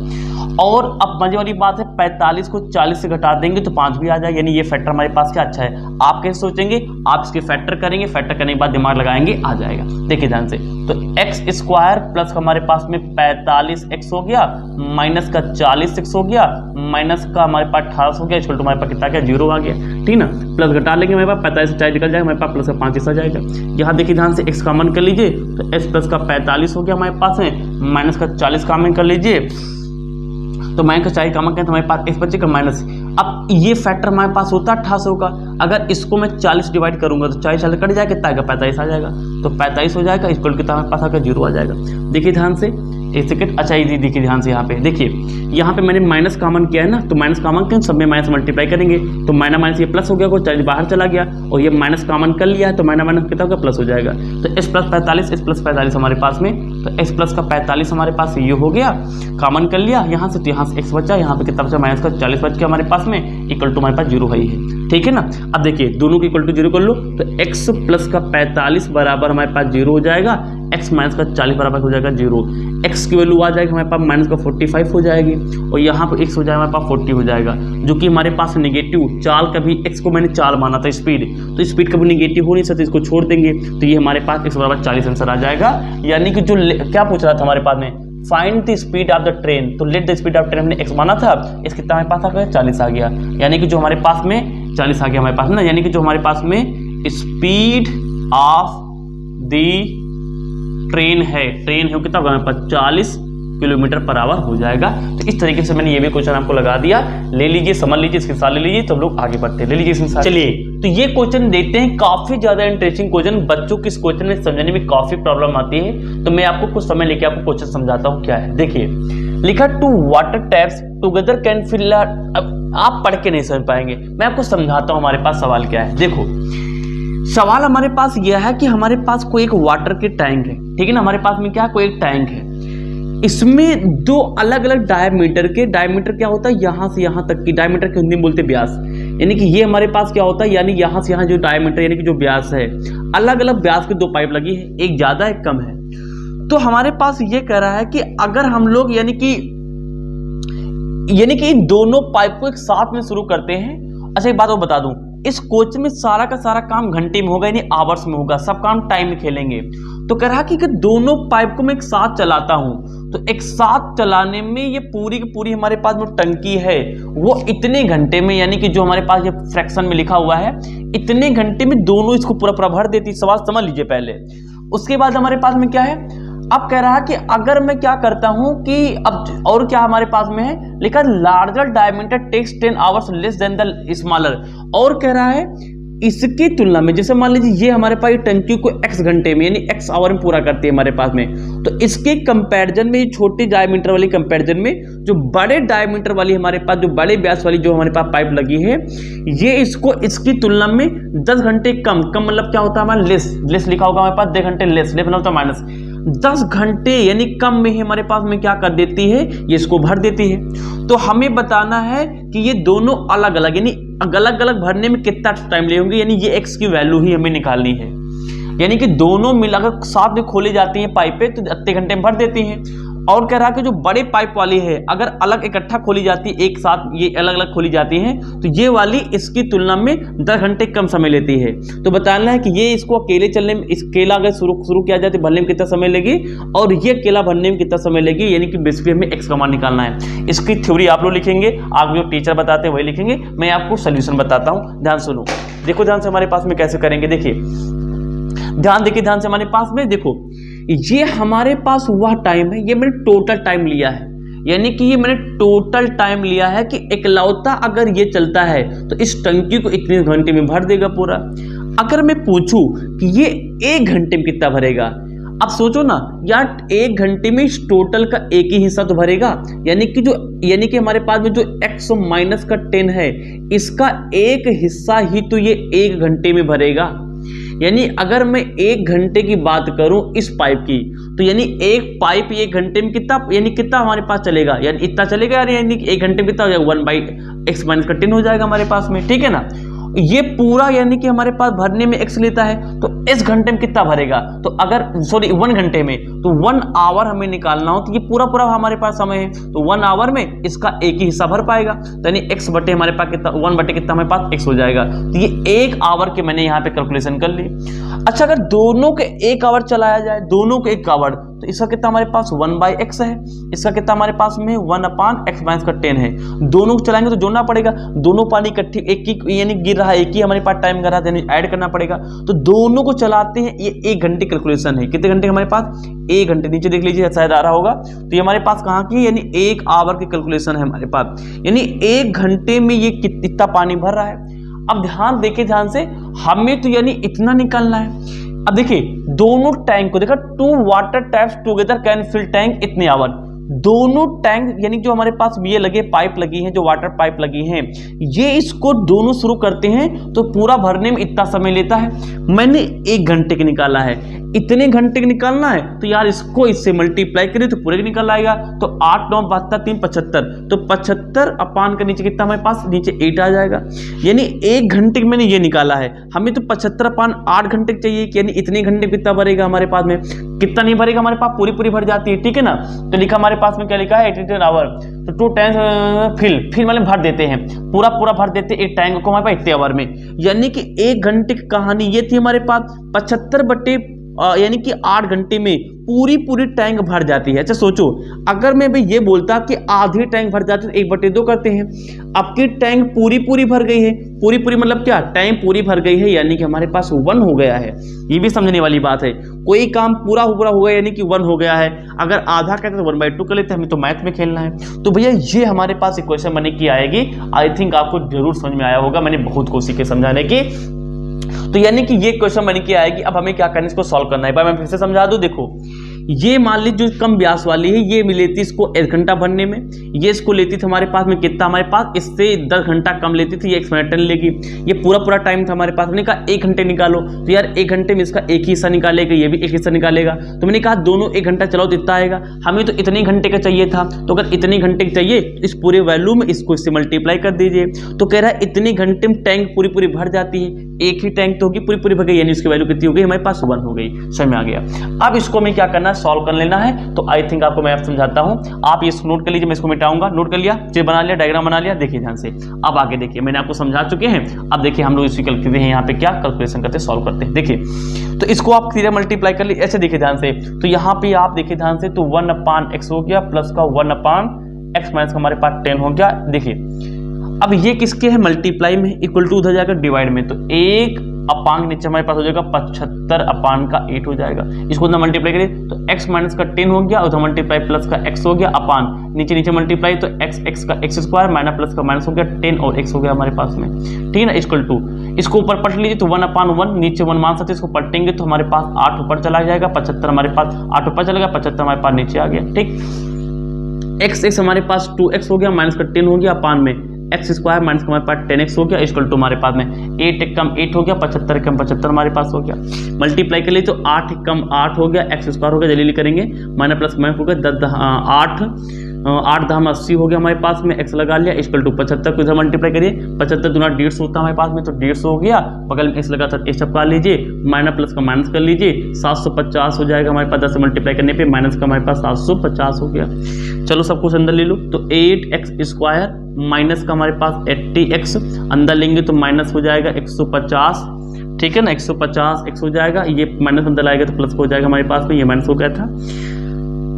[SPEAKER 1] और अब मजे वाली बात है, 45 को 40 से घटा देंगे तो 5 भी आ जाएगा, यानी ये फैक्टर हमारे पास क्या अच्छा है। आप कैसे सोचेंगे, आप इसके फैक्टर करेंगे, फैक्टर करने के बाद दिमाग लगाएंगे, आ जाएगा। देखिए ध्यान से, तो एक्स स्क्वायर प्लस हमारे पास में 45x हो गया, माइनस का 40x हो गया, माइनस का हमारे पास 1800 हो गया, इक्वल टू हमारे पास कितना गया 0 आ गया, ठीक ना। प्लस घटा लेंगे हमारे पास 45 से 40 निकल जाएगा, हमारे पास प्लस का 5 आ जाएगा। यहाँ देखिए ध्यान से, x कॉमन कर लीजिए तो x प्लस का 45 हो गया हमारे पास में, माइनस का 40 कॉमन कर लीजिए तो माइनस का 40 कॉमन करें तो हमारे पास x बचेगा माइनस। अब ये फैक्टर हमारे पास होता है 1800 का, अगर इसको मैं 40 डिवाइड करूंगा तो 40 कट जाएगा, कितना आएगा 45 आ जाएगा, तो 45 हो जाएगा, इक्वल कितना हमारे पास आकर 0 आ जाएगा। देखिए ध्यान से, एक सेकंड, अच्छा ये देखिए ध्यान से, यहाँ पे देखिए, यहाँ पे मैंने माइनस कॉमन किया है ना, तो माइनस कॉमन करें सब में माइनस मल्टीप्लाई करेंगे तो माइनस माइनस ये प्लस हो गया, कोई 40 बाहर चला गया, और ये माइनस कॉमन कर लिया है तो माइनस माइनस कितना होगा प्लस हो जाएगा। तो x प्लस 45 x प्लस 45 हमारे पास में, तो x प्लस का 45 हमारे पास ये हो गया, कॉमन कर लिया यहाँ से, तो यहाँ से x बचा, यहाँ पे कितना बचा माइनस का 40 बच गया हमारे पास में, इक्वल टू हमारे पास 0 है, ठीक है ना। अब देखिए दोनों को इक्वल टू 0 कर लो तो x प्लस का 45 बराबर हमारे पास 0 हो जाएगा, x माइनस का 40 बराबर हो जाएगा 0, x की वैल्यू आ जाएगी हमारे पास माइनस का 45 हो जाएगी, और यहाँ पर x हो जाएगा हमारे पास 40 हो जाएगा, जो कि हमारे पास नेगेटिव चाल कभी x को मैंने चाल माना था स्पीड, तो स्पीड कभी नेगेटिव हो नहीं सकती, इसको छोड़ देंगे तो ये हमारे पास x बराबर 40 आंसर आ जाएगा। यानी कि जो क्या पूछ रहा था हमारे पास में, find the speed of the train, तो let the speed of train हमने x माना था, इस कितना हमारे पास आ गया 40 आ गया, यानी कि जो हमारे पास में 40 आ गया हमारे पास ना, यानी कि जो हमारे पास में स्पीड ऑफ द ट्रेन है कितना होगा हमारे पास 40 किलोमीटर पर आवर हो जाएगा। तो इस तरीके से मैंने ये भी क्वेश्चन आपको लगा दिया, ले लीजिए, समझ लीजिए, इसके साथ ले लीजिए, तो हम लोग आगे बढ़ते हैं, ले लीजिए इसके साथ। चलिए तो ये क्वेश्चन देखते हैं, काफी ज्यादा इंटरेस्टिंग क्वेश्चन, बच्चों को इस क्वेश्चन में समझने में काफी प्रॉब्लम आती है, तो मैं आपको कुछ समय लेके आपको क्वेश्चन समझाता हूँ क्या है। देखिए लिखा, 2 water taps together can fill, आप पढ़ के नहीं समझ पाएंगे, मैं आपको समझाता हूँ हमारे पास सवाल क्या है। देखो सवाल हमारे पास यह है कि हमारे पास कोई एक वाटर के टैंक है, ठीक है ना, हमारे पास में क्या कोई एक टैंक है, इसमें 2 अलग अलग डायमीटर क्या होता है, यहाँ से यहाँ तक की डायमीटर की हिंदी में बोलते हैं व्यास, यानी कि ये हमारे पास क्या होता है, यानी यहाँ से यहाँ जो डायमीटर यानी कि जो व्यास है, अलग अलग व्यास की 2 पाइप लगी है, एक ज्यादा एक कम है। तो हमारे पास ये कह रहा है कि अगर हम लोग यानी कि दोनों पाइप को एक साथ में शुरू करते हैं। अच्छा एक बात और बता दूं, इस कोच में सारा का सारा काम घंटे में होगा, यानी आवर्स में होगा, सब काम टाइम में खेलेंगे। तो कह रहा कि दोनों पाइप को मैं एक साथ चलाता हूं, तो एक साथ चलाने में ये पूरी की पूरी हमारे पास जो टंकी है वो इतने घंटे में, यानी कि जो हमारे पास ये फ्रैक्शन में लिखा हुआ है, इतने घंटे में दोनों इसको पूरा भर देती। सवाल समझ लीजिए पहले, उसके बाद हमारे पास में क्या है, अब कह रहा है कि अगर मैं क्या करता हूं कि अब और क्या हमारे पास में है लिखा, larger diameter takes 10 hours less than the smaller, और कह रहा है इसकी तुलना में, जैसे मान लीजिए ये हमारे पास टंकी को x घंटे में यानी x आवर में पूरा करती है हमारे पास में, तो इसके कंपैरिजन में, छोटे डायमीटर वाली कंपैरिजन में, जो बड़े डायमीटर वाली हमारे पास, जो बड़े व्यास वाली जो हमारे पास पाइप लगी है, ये इसको इसकी तुलना में 10 घंटे कम मतलब क्या होता है हमारा लेस लिखा होगा हमारे पास, 2 घंटे लेस मतलब होता है माइनस, 10 घंटे यानी कम में ही हमारे पास में क्या कर देती है, ये इसको भर देती है। तो हमें बताना है कि ये दोनों अलग अलग यानी अलग अलग भरने में कितना टाइम ले होंगे, यानी ये x की वैल्यू ही हमें निकालनी है। यानी कि दोनों मिलाकर साथ में खोली जाती हैं पाइपें तो 8 घंटे में भर देती हैं। और कह रहा है कि जो बड़े पाइप वाली है अगर अलग इकट्ठा खोली जाती है, एक साथ ये अलग अलग खोली जाती हैं, तो ये वाली इसकी तुलना में 10 घंटे कम समय लेती है। तो बताना है कि ये इसको अकेले चलने में, इस केला अगर शुरू किया जाए तो भरने में कितना समय लेगी और ये केला भरने में कितना समय लेगी, यानी कि बेसिकली हमें एक्स का मान निकालना है। इसकी थ्योरी आप लोग लिखेंगे, आप जो टीचर बताते हैं वही लिखेंगे, मैं आपको सोल्यूशन बताता हूं। ध्यान सुनो, देखो ध्यान से हमारे पास में कैसे करेंगे, देखिए ध्यान देखिए, ध्यान से हमारे पास में देखो, ये हमारे पास वह टाइम है, ये मैंने टोटल टाइम लिया है, यानी कि ये मैंने टोटल टाइम लिया है कि एकलौता अगर ये चलता है तो इस टंकी को इतने घंटे में भर देगा पूरा। अगर मैं पूछूं कि ये 1 घंटे में कितना भरेगा, अब सोचो ना यार, 1 घंटे में इस टोटल का एक ही हिस्सा तो भरेगा, यानी कि हमारे पास में जो x माइनस का 10 है इसका एक हिस्सा ही तो ये 1 घंटे में भरेगा। यानी अगर मैं 1 घंटे की बात करूं इस पाइप की, तो यानी एक पाइप 1 घंटे में कितना हमारे पास चलेगा, यानी इतना चलेगा यार, यानी 1 घंटे में कितना हो जाएगा, 1/x माइनस का 10 हो जाएगा हमारे पास में, ठीक है ना। ये पूरा यानी कि हमारे पास भरने में x लेता है, तो इस घंटे में कितना भरेगा, तो अगर 1 घंटे में, तो 1 आवर हमें निकालना हो, तो ये पूरा हमारे पास समय है, तो 1 आवर में इसका एक ही हिस्सा भर पाएगा, तो यानी x बटे हमारे पास कितना, 1 बटे कितना हमारे पास x हो जाएगा। तो ये 1 आवर के मैंने यहाँ पे कैलकुलेशन कर ली। अच्छा, अगर दोनों के 1 आवर चलाया जाए, दोनों के 1 आवर, तो इसका कितना हमारे पास 1/x है, इसका कितना हमारे पास में 1/x माइनस का 10 है। दोनों को चलाएंगे तो जोड़ना पड़ेगा, दोनों पानी इकट्ठी एक ही यानी गिर रहा है, एक ही हमारे पास टाइम कर रहा है, यानी ऐड करना पड़ेगा। तो दोनों को चलाते हैं, ये 1 घंटे कैलकुलेशन है। कितने घंटे हमारे पास, 1 घंटे, नीचे देख लीजिए शायद आ रहा होगा, तो ये हमारे पास कहाँ की, यानी 1 आवर की कैलकुलेशन है हमारे पास, यानी 1 घंटे में ये कितना पानी भर रहा है। अब ध्यान देखिए, ध्यान से, हमें तो यानी इतना निकालना है। अब देखिए दोनों टैंक को देखा, 2 water taps together can fill tank इतने आवर, दोनों टैंक यानी जो हमारे पास ये लगे पाइप लगी हैं, जो वाटर पाइप लगी हैं, ये इसको दोनों शुरू करते हैं तो पूरा भरने में इतना समय लेता है। मैंने 1 घंटे के निकाला है, इतने घंटे के निकालना है, तो यार इसको इससे मल्टीप्लाई करें तो पूरे निकल आएगा। तो 8 9 72 3 75, तो 75 अपान के नीचे कितना हमारे पास, नीचे 8 आ जाएगा। यानी 1 घंटे मैंने ये निकाला है, हमें तो 75 अपान 8 घंटे चाहिए, यानी इतने घंटे कितना भरेगा हमारे पास में, कितना नहीं भरेगा हमारे पास, पूरी भर जाती है, ठीक है ना। तो लिखा हमारे पास में क्या लिखा है, 88 आवर, तो 2 टैंक फिल मतलब भर देते हैं, पूरा भर देते हैं एक टैंक को हमारे पास इतने आवर में। यानी कि 1 घंटे की कहानी ये थी हमारे पास, 75 बटे यानी कि 8 घंटे में पूरी टैंक भर जाती है। अच्छा सोचो, अगर मैं भाई ये बोलता कि आधी टैंक भर जाती है तो 1/2 करते हैं, अब की टैंक पूरी भर गई है, पूरी मतलब क्या, टैंक पूरी भर गई है, यानी कि हमारे पास 1 हो गया है। ये भी समझने वाली बात है, कोई काम पूरा हो गया यानी कि 1 हो गया है, अगर आधा कहते तो 1/2 कर लेते हैं, हमें तो मैथ में खेलना है। तो भैया ये हमारे पास इक्वेशन बने की आएगी, आई थिंक आपको जरूर समझ में आया होगा, मैंने बहुत कोशिश की समझाने की। तो यानी कि ये क्वेश्चन बन के आएगी। अब हमें क्या करना है, इसको सॉल्व करना है। भाई मैं फिर से समझा दूं, देखो ये मान लीजिए जो कम ब्यास वाली है, ये लेती इसको 1 घंटा भरने में, ये इसको लेती थी हमारे पास में कितना, हमारे पास इससे 10 घंटा कम लेती थी, ये 1 मिनट लेगी। ये पूरा टाइम था हमारे पास, मैंने कहा 1 घंटे निकालो, तो यार 1 घंटे में इसका एक ही हिस्सा निकालेगा, ये भी एक हिस्सा निकालेगा। तो मैंने कहा दोनों 1 घंटा चलाओ तो इतना आएगा, हमें तो इतने घंटे का चाहिए था, तो अगर इतने घंटे का चाहिए इस पूरे वैल्यू में इसको इससे मल्टीप्लाई कर दीजिए। तो कह रहा है इतने घंटे में टैंक पूरी भर जाती है, एक ही टैंक तो होगी पूरी भर गई, यानी उसकी वैल्यू कितनी हो गई हमारे पास 1 हो गई। समझ में आ गया। अब इसको हमें क्या करना है, सॉल्व कर लेना है। तो आई थिंक आपको मैं समझाता हूं, आप ये नोट कर लीजिए, मैं इसको मिटाऊंगा। नोट कर लिया, चीज बना लिया, डायग्राम बना लिया, देखिए ध्यान से। अब आगे देखिए, मैंने आपको समझा चुके हैं, अब देखिए हम लोग इसकी करते हैं, यहाँ पे क्या कैलकुलेशन करते हैं, सॉल्व करते हैं। देखिए तो इसको आप सीधे मल्टीप्लाई कर लीजिए, ऐसे देखिए ध्यान से। तो यहाँ पे आप देखिए ध्यान से, तो 1/x हो गया, प्लस का 1/x माइनस का हमारे पास 10 हो गया। देखिए अब ये किसके है, मल्टीप्लाई में, इक्वल टू उधर जाएगा डिवाइड में, तो 1 अपान नीचे हमारे पास हो जाएगा 75 अपान का 8 हो जाएगा। इसको ना मल्टीप्लाई करिए तो x माइनस का 10 हो गया, उधर मल्टीप्लाई प्लस का x हो गया, अपान नीचे मल्टीप्लाई तो x का x स्क्वायर माइनस प्लस का माइनस हो गया, 10 और x हो गया हमारे पास में, ठीक है ना। इक्वल टू इसको ऊपर पलट लीजिए तो 1/1 नीचे 1 मान सकते, इसको पलटेंगे तो हमारे पास 8 ऊपर चला जाएगा, 75 हमारे पास 8 ऊपर चला गया, 75 हमारे पास नीचे आ गया, ठीक। x हमारे पास 2x हो गया, माइनस का 10 हो गया, अपान में एक्स स्क्वायर माइनस हमारे पास 10x हो गया, इक्वल टू हमारे पास में 8 कम 8 हो गया, 75 कम 75 हमारे पास हो गया। मल्टीप्लाई कर लिए तो 8 कम 8 हो गया, एक्स स्क्वायर हो गया, जल्दी करेंगे, माइनस प्लस माइनस हो गया 8 8 दाम 80 हो गया हमारे पास में, x लगा लिया, इक्वल टू 75 को इधर मल्टीप्लाई करिए, 75 दूना 150 होता है हमारे पास में, तो 150 हो गया, बगल में x लगा था x चपका लीजिए, माइनस प्लस का माइनस कर लीजिए, 750 हो जाएगा हमारे पास, 10 से मल्टीप्लाई करने पे माइनस का हमारे पास 750 हो गया। चलो सब कुछ अंदर ले लो, तो 8x² माइनस का हमारे पास 80x अंदर लेंगे तो माइनस हो जाएगा 150, ठीक है ना, 150 x हो जाएगा, ये माइनस अंदर लाएगा तो प्लस हो जाएगा हमारे पास में, ये माइनस हो गया था,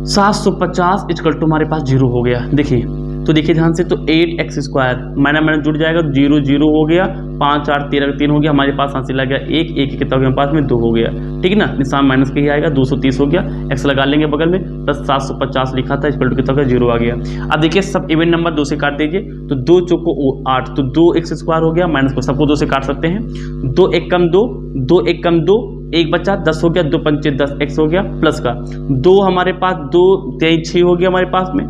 [SPEAKER 1] 750 इक्वल टू हमारे पास 0 हो गया। देखिए तो देखिए ध्यान से, तो 8x² माइनस माइनस जुड़ जाएगा, 0 0 हो गया, 5 8 13 3 हो गया हमारे पास, हासिल लग गया 1 1 कितना हो गया हमारे पास में 2 हो गया, ठीक है ना, निशान माइनस का ही आएगा, 230 हो गया, x लगा लेंगे बगल में, प्लस 750 लिखा था, इक्वल टू कितना हो गया 0 आ गया। अब देखिए सब इवन नंबर 2 से काट दीजिए, तो 2 चौको 8, तो 2x² हो गया, माइनस को सबको 2 से काट सकते हैं, 2 1 कम 2, 2 1 कम 2, 1 बचा 10 हो गया, 2 पंचे 10 x हो गया, प्लस का 2 हमारे पास 2 23 6 हो गया हमारे पास में,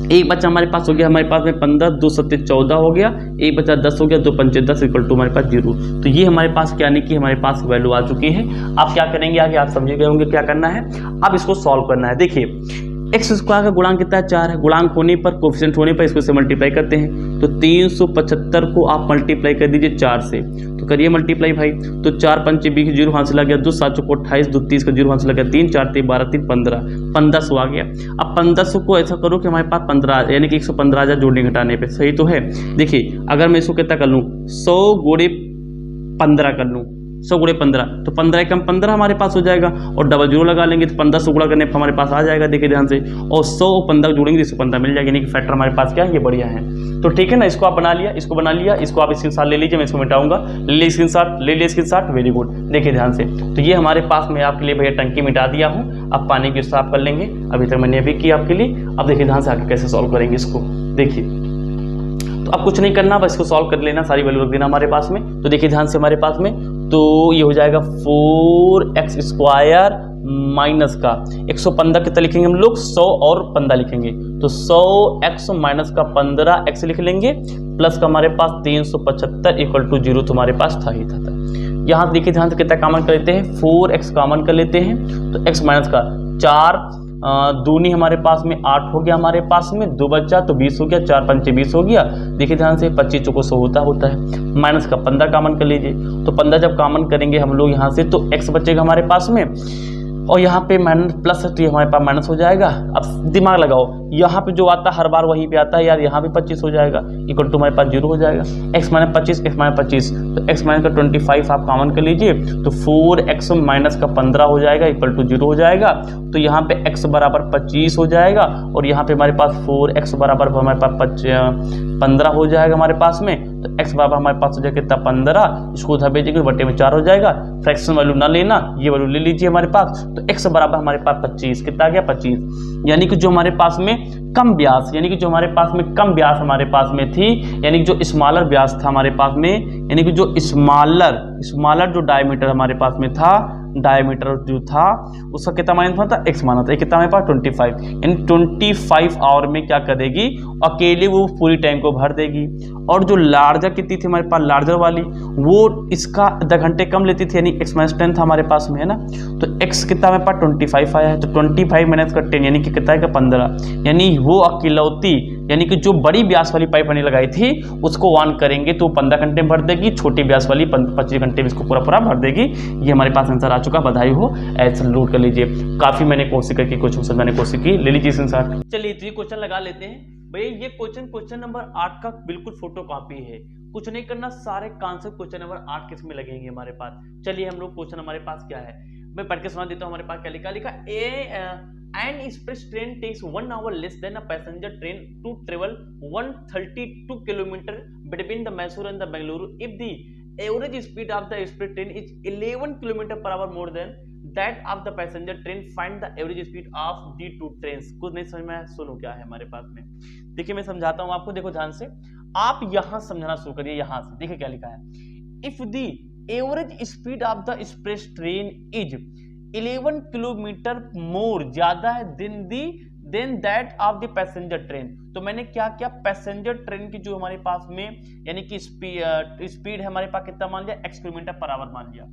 [SPEAKER 1] 1 बचा हमारे पास हो गया हमारे पास में 15, 2 7 14 हो गया, 1 बचा 10 हो गया, 2 पंचे 10 इक्वल टू हमारे पास 0। तो ये हमारे पास क्या नहीं कि हमारे पास वैल्यू आ चुकी है। आप क्या करेंगे आगे आप समझ गए होंगे क्या करना है, अब इसको सॉल्व करना है। देखिए x² का गुणांक कितना है 4 है, गुणांक होने पर कोफिशिएंट होने पर इसको से मल्टीप्लाई करते हैं, तो 375 को आप मल्टीप्लाई कर दीजिए 4 से, तो करिए मल्टीप्लाई भाई, तो 4 पंचे 20 0 हाथ से लग गया, 2 7 चौको 28, 2 30 का 0 हाथ से लग गया, 3 4 3 12 3 15 1500 आ गया। अब 1500 को ऐसा करो कि हमारे पास 15 यानी कि 115 आ जाए जोड़ने घटाने पे, सही तो है। देखिए अगर मैं इसको कितना कर लूँ 100 गुणे 15 कर लूँ, 100 गुणे 15, तो 15 कम 15 हमारे पास हो जाएगा, और डबल 0 लगा लेंगे तो 1500 गुणा करने पर हमारे पास आ जाएगा, देखिए ध्यान से, और 100 और 15 जोड़ेंगे 115 मिल जाएगा, यानी कि फैक्टर हमारे पास क्या है ये बढ़िया है। तो ठीक है ना, इसको आप बना लिया, इसको बना लिया, इसको आप स्क्रीनशॉट ले लीजिए, मैं इसको मिटाऊंगा, ले लीजिए स्क्रीनशॉट, ले लीजिए स्क्रीनशॉट, वेरी गुड। देखिए ध्यान से, तो ये हमारे पास में आपके लिए भैया टंकी मिटा दिया हूँ, अब पानी की साफ कर लेंगे, अभी तक मैंने अभी किया आपके लिए। अब देखिए ध्यान से आगे कैसे सॉल्व करेंगे इसको, देखिए तो अब कुछ नहीं करना, बस इसको सॉल्व कर लेना, सारी वैल्यू रख देना हमारे पास में। तो देखिए ध्यान से हमारे पास में, तो ये हो जाएगा 4x² माइनस का 115 कितना लिखेंगे हम लोग 100 और 15 लिखेंगे, तो 100x माइनस का 15x लिख लेंगे, प्लस का हमारे पास 375 इक्वल टू 0, तो हमारे पास था ही था। यहाँ देखिए ध्यान से कितना कॉमन कर लेते हैं, 4x कॉमन कर लेते हैं, तो x माइनस का 4 दूनी हमारे पास में 8 हो गया, हमारे पास में 2 बचा तो 20 हो गया, 4 पंचे 20 हो गया। देखिए ध्यान से 25 चौको 100 होता है, माइनस का 15 कॉमन कर लीजिए, तो 15 जब कॉमन करेंगे हम लोग यहाँ से तो x बचेगा हमारे पास में, और यहाँ पे माइनस प्लस है तो ये हमारे पास माइनस हो जाएगा। अब दिमाग लगाओ, यहाँ पे जो आता है हर बार वहीं पे आता है यार, यहाँ पे 25 हो जाएगा, इक्वल टू हमारे पास 0 हो जाएगा, x माइनस 25 x माइनस 25, तो x माइनस का 25 आप कॉमन कर लीजिए, तो 4x माइनस का 15 हो जाएगा, इक्वल टू 0 हो जाएगा। तो यहाँ पे x बराबर 25 हो जाएगा, और यहाँ पे हमारे पास 4x बराबर हमारे पास 15 हो जाएगा हमारे पास में, तो x बराबर हमारे पास हो जाएगा कितना 15, इसको उधर भेजेंगे बटे में 4 हो जाएगा, फ्रैक्शन वैल्यू ना लेना, ये वैल्यू ले लीजिए हमारे पास, तो x बराबर हमारे पास 25 कितना आ गया 25, यानी कि जो हमारे पास में कम व्यास, यानी कि जो हमारे पास में कम व्यास हमारे पास में थी, यानी कि जो स्मॉलर व्यास था हमारे पास में, यानी कि जो स्मॉलर जो डायमीटर हमारे पास में था, डायमीटर जो था उसका कितना माइनस था x माना था, कितना हमारे पास 25, यानी 25 आवर में क्या करेगी अकेले वो पूरी टैंक को भर देगी। और जो लार्जर कितनी थी हमारे पास, लार्जर वाली वो इसका आधा घंटे कम लेती थी, यानी x माइनस 10 था हमारे पास में, है ना, तो x कितना हमारे पास 25 आया है, तो 25 माइनस का 10 यानी कि कितना है 15, यानी वो अकेलौती यानी कि जो बड़ी ब्यास वाली पाइप हमने लगाई थी उसको ऑन करेंगे तो 15 घंटे में भर देगी, छोटी ब्यास वाली 25 घंटे में इसको पूरा भर देगी। ये हमारे पास आंसर आ चुका, बधाई हो, ऐसा नोट कर लीजिए। काफी मैंने कोशिश करके क्वेश्चन समझाने की कोशिश की, ले लीजिए स्क्रीनशॉट। चलिए तो ये क्वेश्चन लगा लेते हैं भैया, ये क्वेश्चन नंबर 8 का बिल्कुल फोटो कॉपी है, कुछ नहीं करना, सारे कॉन्सेप्ट क्वेश्चन नंबर 8 किस में लगेंगे हमारे पास। चलिए हम लोग क्वेश्चन हमारे पास क्या है मैं पढ़ के सुना देता हूँ। हमारे पास क्या लिखा An express train takes 1 hour less than a passenger train to travel 132 km between the Mysore and the Bengaluru. If the average speed of the express train is 11 km per hour more than that of the passenger train, find the average speed of the two trains. कुछ नहीं समझ में, सुनो क्या है हमारे पास में। देखिए मैं समझाता हूँ आपको, देखो ध्यान से, आप यहाँ समझना शुरू करिए। यहाँ से देखिए क्या लिखा है, if the average speed of the express train is 11 kilometre more, ज्यादा है than that of the passenger train. तो मैंने क्या किया, पैसेंजर ट्रेन की जो हमारे पास में यानी कि स्पीड है हमारे पास कितना मान लिया, x किलोमीटर पर आवर मान लिया।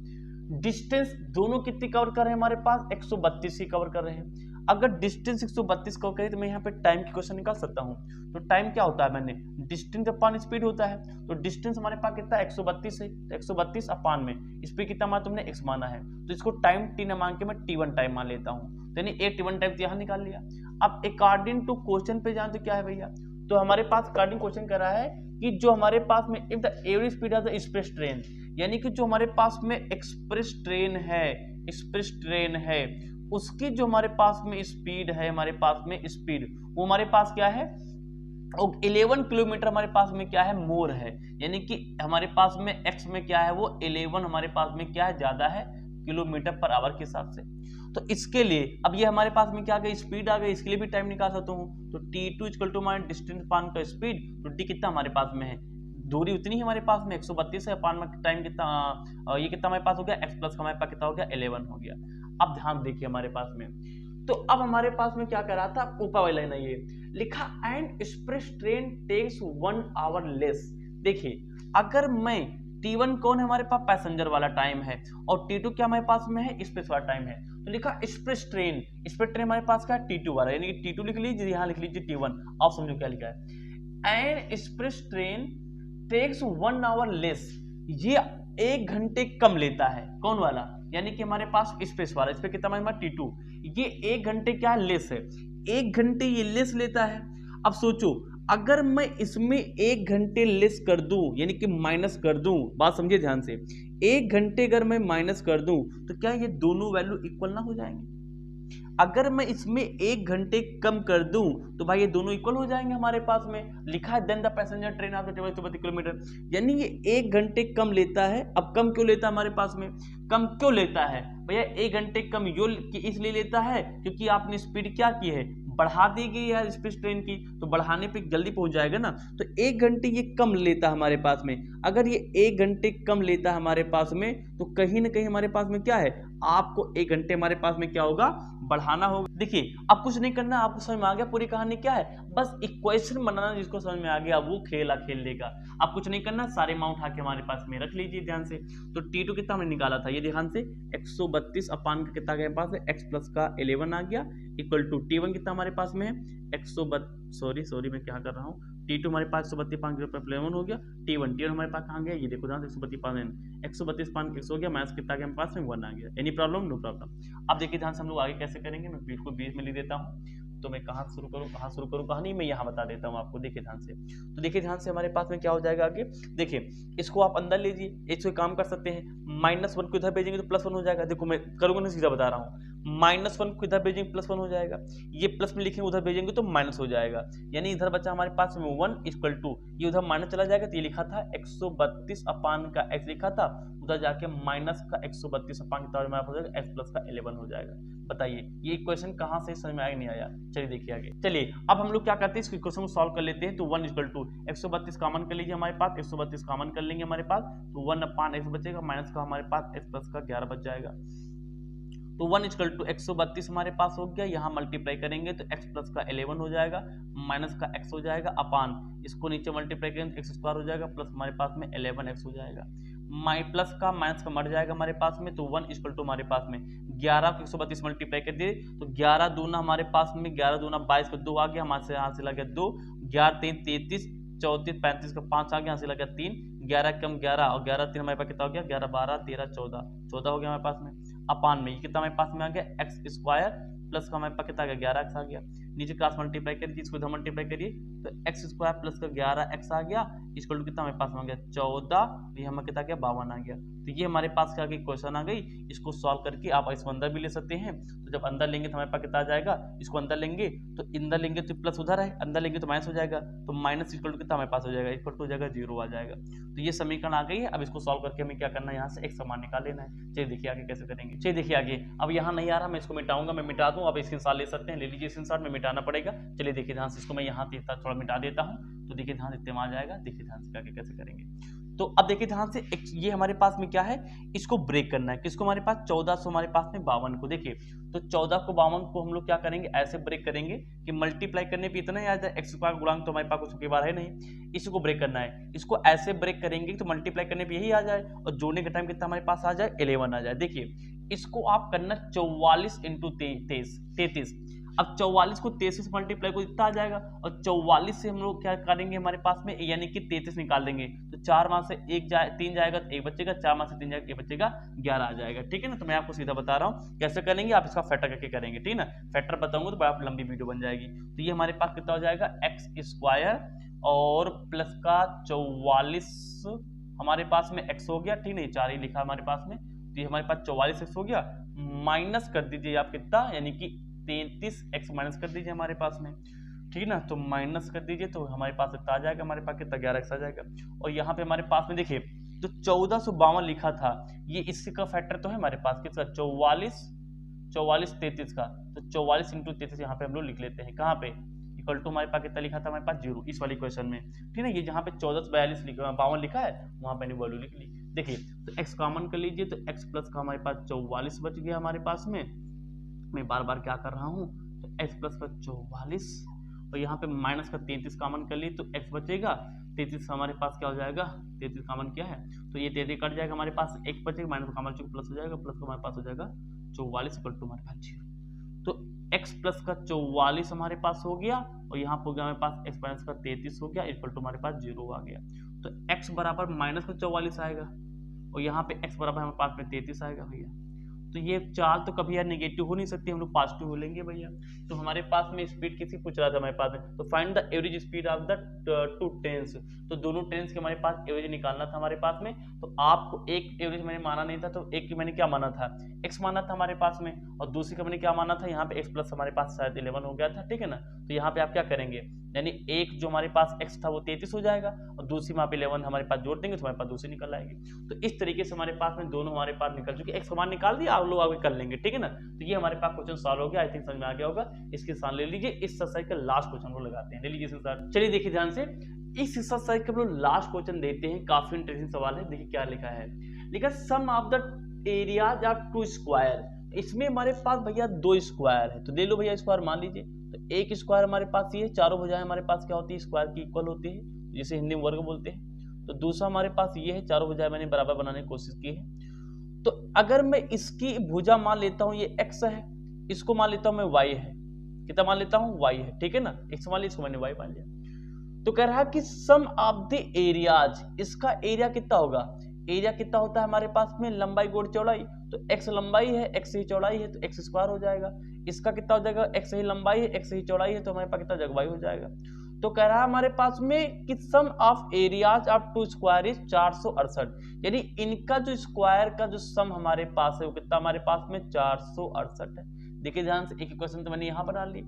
[SPEAKER 1] डिस्टेंस दोनों कितनी कवर कर रहे हैं हमारे पास, 132 ही कवर कर रहे हैं। अगर डिस्टेंस 132 का करें तो मैं यहाँ पे टाइम की क्वेश्चन निकाल सकता हूँ। तो टाइम क्या होता है, मैंने डिस्टेंस अपॉन स्पीड होता है। तो डिस्टेंस हमारे पास कितना है 132 है, तो 132 अपॉन में स्पीड कितना माना तुमने x माना है, तो इसको टाइम t न मान के मैं t1 टाइम मान लेता हूँ। तो यानी एक t1 टाइम यहाँ निकाल लिया। अब अकॉर्डिंग टू क्वेश्चन पे जान तो क्या है भैया, तो हमारे पास अकॉर्डिंग क्वेश्चन कर रहा है कि जो हमारे पास में if the average speed of the express train, यानी कि जो हमारे पास में एक्सप्रेस ट्रेन है उसकी जो हमारे पास में स्पीड है, हमारे पास में स्पीड वो हमारे पास क्या है, 11 किलोमीटर हमारे पास में क्या है, मोर है। यानी कि हमारे पास में x में क्या है, वो 11 हमारे पास में क्या है, ज्यादा है किलोमीटर पर आवर के हिसाब से। तो इसके लिए अब ये हमारे पास में क्या आ गई, स्पीड आ गई, इसके लिए भी टाइम निकाल सकता हूँ। तो t2 इक्वल टू हमारे डिस्टेंस पान का स्पीड, तो t कितना हमारे पास में है, दूरी उतनी ही हमारे पास में 132 है, पान में टाइम कितना, ये कितना हमारे पास हो गया, x प्लस का हमारे पास कितना हो गया, 11 हो गया। अब ध्यान देखिए हमारे पास में, तो अब हमारे पास में क्या कर रहा था, ऊपर वाली लाइन है ये लिखा, and express train takes 1 hour less. देखिए अगर मैं T1 कौन है हमारे पास, पैसेंजर वाला टाइम है, और T2 क्या हमारे पास में है, स्पेस वाला टाइम है। तो लिखा एक्सप्रेस ट्रेन हमारे पास क्या है, T2 वाला, यानी कि T2 लिख लीजिए, यहाँ लिख लीजिए T1। आप समझो क्या लिखा है, and express train takes 1 hour less, ये 1 घंटे कम लेता है, कौन वाला, यानी कि हमारे पास स्पेस वाला, इस पे कितना हमारे पास T2, ये 1 घंटे क्या लेस है, 1 घंटे ये लेस लेता है। अब सोचो अगर मैं इसमें 1 घंटे लेस कर दूं, यानी कि माइनस कर दूं, बात समझिए ध्यान से, 1 घंटे अगर मैं माइनस कर दूं तो क्या ये दोनों वैल्यू इक्वल ना हो जाएंगे। अगर मैं इसमें 1 घंटे कम कर दूं तो भाई ये दोनों इक्वल हो जाएंगे हमारे पास में, लिखा है then the passenger train of the 132 kilometre, यानी ये 1 घंटे कम लेता है। अब कम क्यों लेता है हमारे पास में, कम क्यों लेता है भैया, 1 घंटे कम यो इसलिए लेता है क्योंकि आपने स्पीड क्या की है, बढ़ा दी गई है स्पेस ट्रेन की, तो बढ़ाने पे जल्दी पहुंच जाएगा ना। तो 1 घंटे ये कम लेता हमारे पास में, अगर ये 1 घंटे कम लेता हमारे पास में तो कहीं ना कहीं हमारे पास में क्या है, आपको 1 घंटे हमारे पास में क्या होगा, बढ़ाना होगा। देखिए अब कुछ नहीं करना, आपको समझ में आ गया पूरी कहानी क्या है, बस इक्वेशन बनाना, जिसको समझ में आ गया वो खेल लेगा। अब कुछ नहीं करना, सारे मान उठा के हमारे पास में रख लीजिए ध्यान से। तो T2 कितना हमने निकाला था, ये ध्यान से 132 अपान का कितना गया पास है, x प्लस का 11 आ गया, इक्वल टू T1 कितना हमारे पास में है, 132, सॉरी मैं क्या कर रहा हूँ, T2 हमारे पास 132 5 11 हो गया, T1 हमारे पास कहाँ गया, ये देखो ध्यान से 132 5 100 हो गया, माइनस कितना गया हमारे पास में 1 आ गया। Any problem, no problem. अब देखिए ध्यान से हम लोग आगे कैसे करेंगे, मैं बिल्कुल बीच में लिख देता हूँ। तो मैं कहाँ शुरू करूँ कहानी, मैं यहाँ बता देता हूँ आपको। देखिए ध्यान से, तो देखिए ध्यान से हमारे पास में क्या हो जाएगा आगे, देखिए इसको आप अंदर लीजिए, इसको काम कर सकते हैं, -1 को इधर भेजेंगे तो +1 हो जाएगा। देखो मैं करूँगा ना, सीधा बता रहा हूँ, -1 को इधर भेजेंगे +1 हो जाएगा, ये प्लस में लिखेंगे उधर भेजेंगे तो माइनस हो जाएगा, यानी इधर बचा हमारे पास में 1 इक्वल टू, ये उधर माइनस चला जाएगा, तो ये लिखा था 132 अपान का x लिखा था, उधर जाके माइनस का 132 अपान कितना हो जाएगा, x प्लस का 11 हो जाएगा। बताइए ये इक्वेशन कहाँ से समझ में आया नहीं आया, चलिए देखिए आगे। चलिए अब हम लोग क्या करते हैं, इस इक्वेशन को सॉल्व कर लेते हैं। तो 1 इक्वल टू 132 कॉमन कर लीजिए हमारे पास, 132 कॉमन कर लेंगे हमारे पास, तो 1 अपान x बचेगा, माइनस का हमारे पास x प्लस का 11 बच जाएगा। तो 1 इक्वल टू 132 हमारे पास हो गया, यहाँ मल्टीप्लाई करेंगे तो x प्लस का 11 हो जाएगा, माइनस का x हो जाएगा, अपान इसको नीचे मल्टीप्लाई करेंगे तो x स्क्वायर हो जाएगा, प्लस हमारे पास में 11x हो जाएगा, प्लस का माइनस का मर जाएगा हमारे पास में। तो 1 इक्वल टू हमारे पास में 11 को 132 मल्टीप्लाई कर दिए तो 11 दूना हमारे पास में 11 दूना 22 का 2 आ गया, हमारे से यहाँ से लगा 2, 11 3 33 34 35 का 5 आ गया, यहाँ से लगा 3, 11 कम 11 और 11 3 हमारे पास कितना हो गया, 11 12 13 14 हो गया हमारे पास में, अपान में ये कितना हमारे पास में आ गया, एक्स स्क्वायर प्लस का हमारे पास कितना आ गया, 11x आ गया, नीचे क्रॉस मल्टीप्लाई करिए, इसको इधर मल्टीप्लाई करिए तो एक्स स्क्वायर प्लस का 11x आ गया, इक्वल टू कितना हमारे पास में आ गया 14, ये हमारे कितना गया 52 आ गया। तो ये हमारे पास क्या गई क्वेश्चन आ गई, इसको सॉल्व करके आप इसको अंदर भी ले सकते हैं। तो जब अंदर लेंगे तो हमारे पास कितना आ जाएगा, इसको अंदर लेंगे तो अंदर लेंगे तो प्लस उधर है, अंदर लेंगे तो माइनस हो जाएगा, तो माइनस इक्वल टू कितना हमारे पास हो जाएगा, इक्वल टू हो जाएगा 0 आ जाएगा। तो ये समीकरण आ गई है। अब इसको सॉल्व करके हमें क्या करना है, यहाँ से एक समान निकाल लेना है। चलिए देखिए आगे कैसे करेंगे, चलिए देखिए आगे। अब यहाँ नहीं आ रहा, मैं इसको मिटाऊंगा, मैं मिटा दूँ, अब स्क्रीनशॉट ले सकते हैं, ले लीजिए स्क्रीनशॉट में, मिटाना पड़ेगा। चलिए देखिए ध्यान से, इसको मैं यहाँ थोड़ा मिटा देता हूँ, तो देखिए ध्यान इतना आ जाएगा। देखिए ध्यान से आगे कैसे करेंगे, तो अब देखिए ध्यान से, ये हमारे पास में क्या है, इसको ब्रेक करना है, किसको हमारे पास 1400 हमारे पास में 52 को। देखिए तो 14 को 52 को हम लोग क्या करेंगे, ऐसे ब्रेक करेंगे कि मल्टीप्लाई करने पे इतना ही आ जाए, एक्स स्क्वायर गुणांक तो हमारे पास कुछ के बार है नहीं, इसको ब्रेक करना है, इसको ऐसे ब्रेक करेंगे तो मल्टीप्लाई करने पे यही आ जाए और जोड़ने का टाइम कितना हमारे पास आ जाए, 11 आ जाए। देखिए इसको आप करना 44 × 33, अब 44 को 33 से मल्टीप्लाई को इतना आ जाएगा, और 44 से हम लोग क्या करेंगे हमारे पास में यानी कि 33 निकाल देंगे, तो 4 माह से 3 जाएगा तो 1 बचेगा, 4 माह से 3 जाएगा 1 बचेगा, 11 आ जाएगा। ठीक है ना, तो मैं आपको सीधा बता रहा हूँ कैसे करेंगे, आप इसका फैक्टर करके करेंगे। ठीक है ना, फैक्टर बताऊंगा तो बड़ा लंबी वीडियो बन जाएगी। तो ये हमारे पास कितना हो जाएगा एक्स स्क्वायर और प्लस का 44 हमारे पास में x हो गया। ठीक है, 4 ही लिखा हमारे पास में, तो ये हमारे पास 44x हो गया, माइनस कर दीजिए आप कितना यानी कि 33x माइनस कर दीजिए हमारे पास में। ठीक है ना, तो माइनस कर दीजिए तो हमारे पास कितना आ जाएगा, हमारे पास कितना 11x आ जाएगा। और यहाँ पे हमारे पास में देखिए तो 1452 लिखा था, ये इसके का फैक्टर तो है हमारे पास किसका 44 33 का, तो 44 इंटू 33 यहाँ पे हम लोग लिख लेते हैं, कहाँ पे इक्वल टू हमारे पास कितना लिखा था हमारे पास 0 इस वाली क्वेश्चन में। ठीक है, ये जहाँ पे 52 लिखा है वहां पे वैल्यू लिख ली। देखिए तो x कॉमन कर लीजिए, तो x प्लस का हमारे पास 44 बच गया हमारे पास में। मैं बार बार क्या कर रहा हूँ, तो x प्लस का 44 और यहाँ पे माइनस का 33 कॉमन कर ली तो x बचेगा 33, हमारे पास क्या हो जाएगा 33 कॉमन क्या है, तो ये 33 कट जाएगा हमारे पास, x बचेगा माइनस कॉमन चूंकि प्लस हो जाएगा, प्लस का हमारे पास हो जाएगा 44 इक्वल टू हमारे पास 0। तो x प्लस का 44 हमारे पास हो गया, और यहाँ पर हो गया हमारे पास x माइनस का 33 हो गया इक्वल टू हमारे पास 0 आ गया। तो x बराबर माइनस का 44 आएगा, और यहाँ पे x बराबर हमारे पास में 33 आएगा भैया। तो ये चाल तो कभी यार नेगेटिव हो नहीं सकती, हम लोग पॉजिटिव हो लेंगे भैया। तो हमारे पास में स्पीड किसी पूछ रहा था हमारे पास में, तो find the average speed of the 2 trains, तो दोनों ट्रेन्स के हमारे पास एवरेज निकालना था हमारे पास में। तो आपको एक एवरेज मैंने माना नहीं था, तो एक की मैंने क्या माना था x माना था हमारे पास में, और दूसरी का मैंने क्या माना था यहाँ पे x प्लस हमारे पास शायद 11 हो गया था। ठीक है ना, तो यहाँ पे आप क्या करेंगे यानी एक जो हमारे पास x था वो 33 हो जाएगा, और दूसरी वहाँ पे 11 हमारे पास जोड़ देंगे तो हमारे पास दूसरी निकल आएगी। तो इस तरीके से हमारे पास में दोनों हमारे पास निकल चुके, x मान निकाल दिया, आप लोग आगे कर लेंगे। ठीक है ना, तो ये हमारे पास क्वेश्चन सॉल्व हो गया, आई थिंक समझ में आ गया होगा। इसके साथ ले लीजिए, इस एक्सरसाइज का लास्ट क्वेश्चन को लगाते हैं, ले लीजिए सर। चलिए देखिए ध्यान से, इस एक्सरसाइज का हम लोग लास्ट क्वेश्चन देते हैं, काफी इंटरेस्टिंग सवाल है। देखिए क्या लिखा है, लिखा sum of the areas of 2 square. इसमें हमारे पास भैया 2 स्क्वायर है, तो ले लो भैया स्क्वायर मान लीजिए। तो एक स्क्वायर हमारे पास ये चारों भुजाएं हमारे पास क्या होती है स्क्वायर की इक्वल होती है, जिसे हिंदी में वर्ग बोलते हैं। तो दूसरा हमारे पास ये है, चारों भुजाएं मैंने बराबर बनाने की कोशिश की है। तो अगर मैं इसकी भुजा मान लेता हूं ये x है, इसको मान लेता हूं मैं y है, कितना मान लेता हूं y है। ठीक है ना, x मान लिया, इसको मैंने y मान लिया। तो कह रहा है कि सम ऑफ द एरियाज, इसका एरिया कितना होगा, एरिया कितना होता है हमारे पास में लंबाई गुण चौड़ाई, तो x लंबाई है x ही चौड़ाई है तो x स्क्वायर हो जाएगा। इसका कितना हो जाएगा x ही लंबाई है x ही चौड़ाई है तो हमारे पास कितना जगह y हो जाएगा। तो कह रहा है हमारे पास में कि sum of areas of 2 square is 468, यानी इनका जो स्क्वायर का जो सम हमारे पास है वो कितना हमारे पास में 468 है। देखिए ध्यान से, एक क्वेश्चन तो मैंने यहाँ बना ली।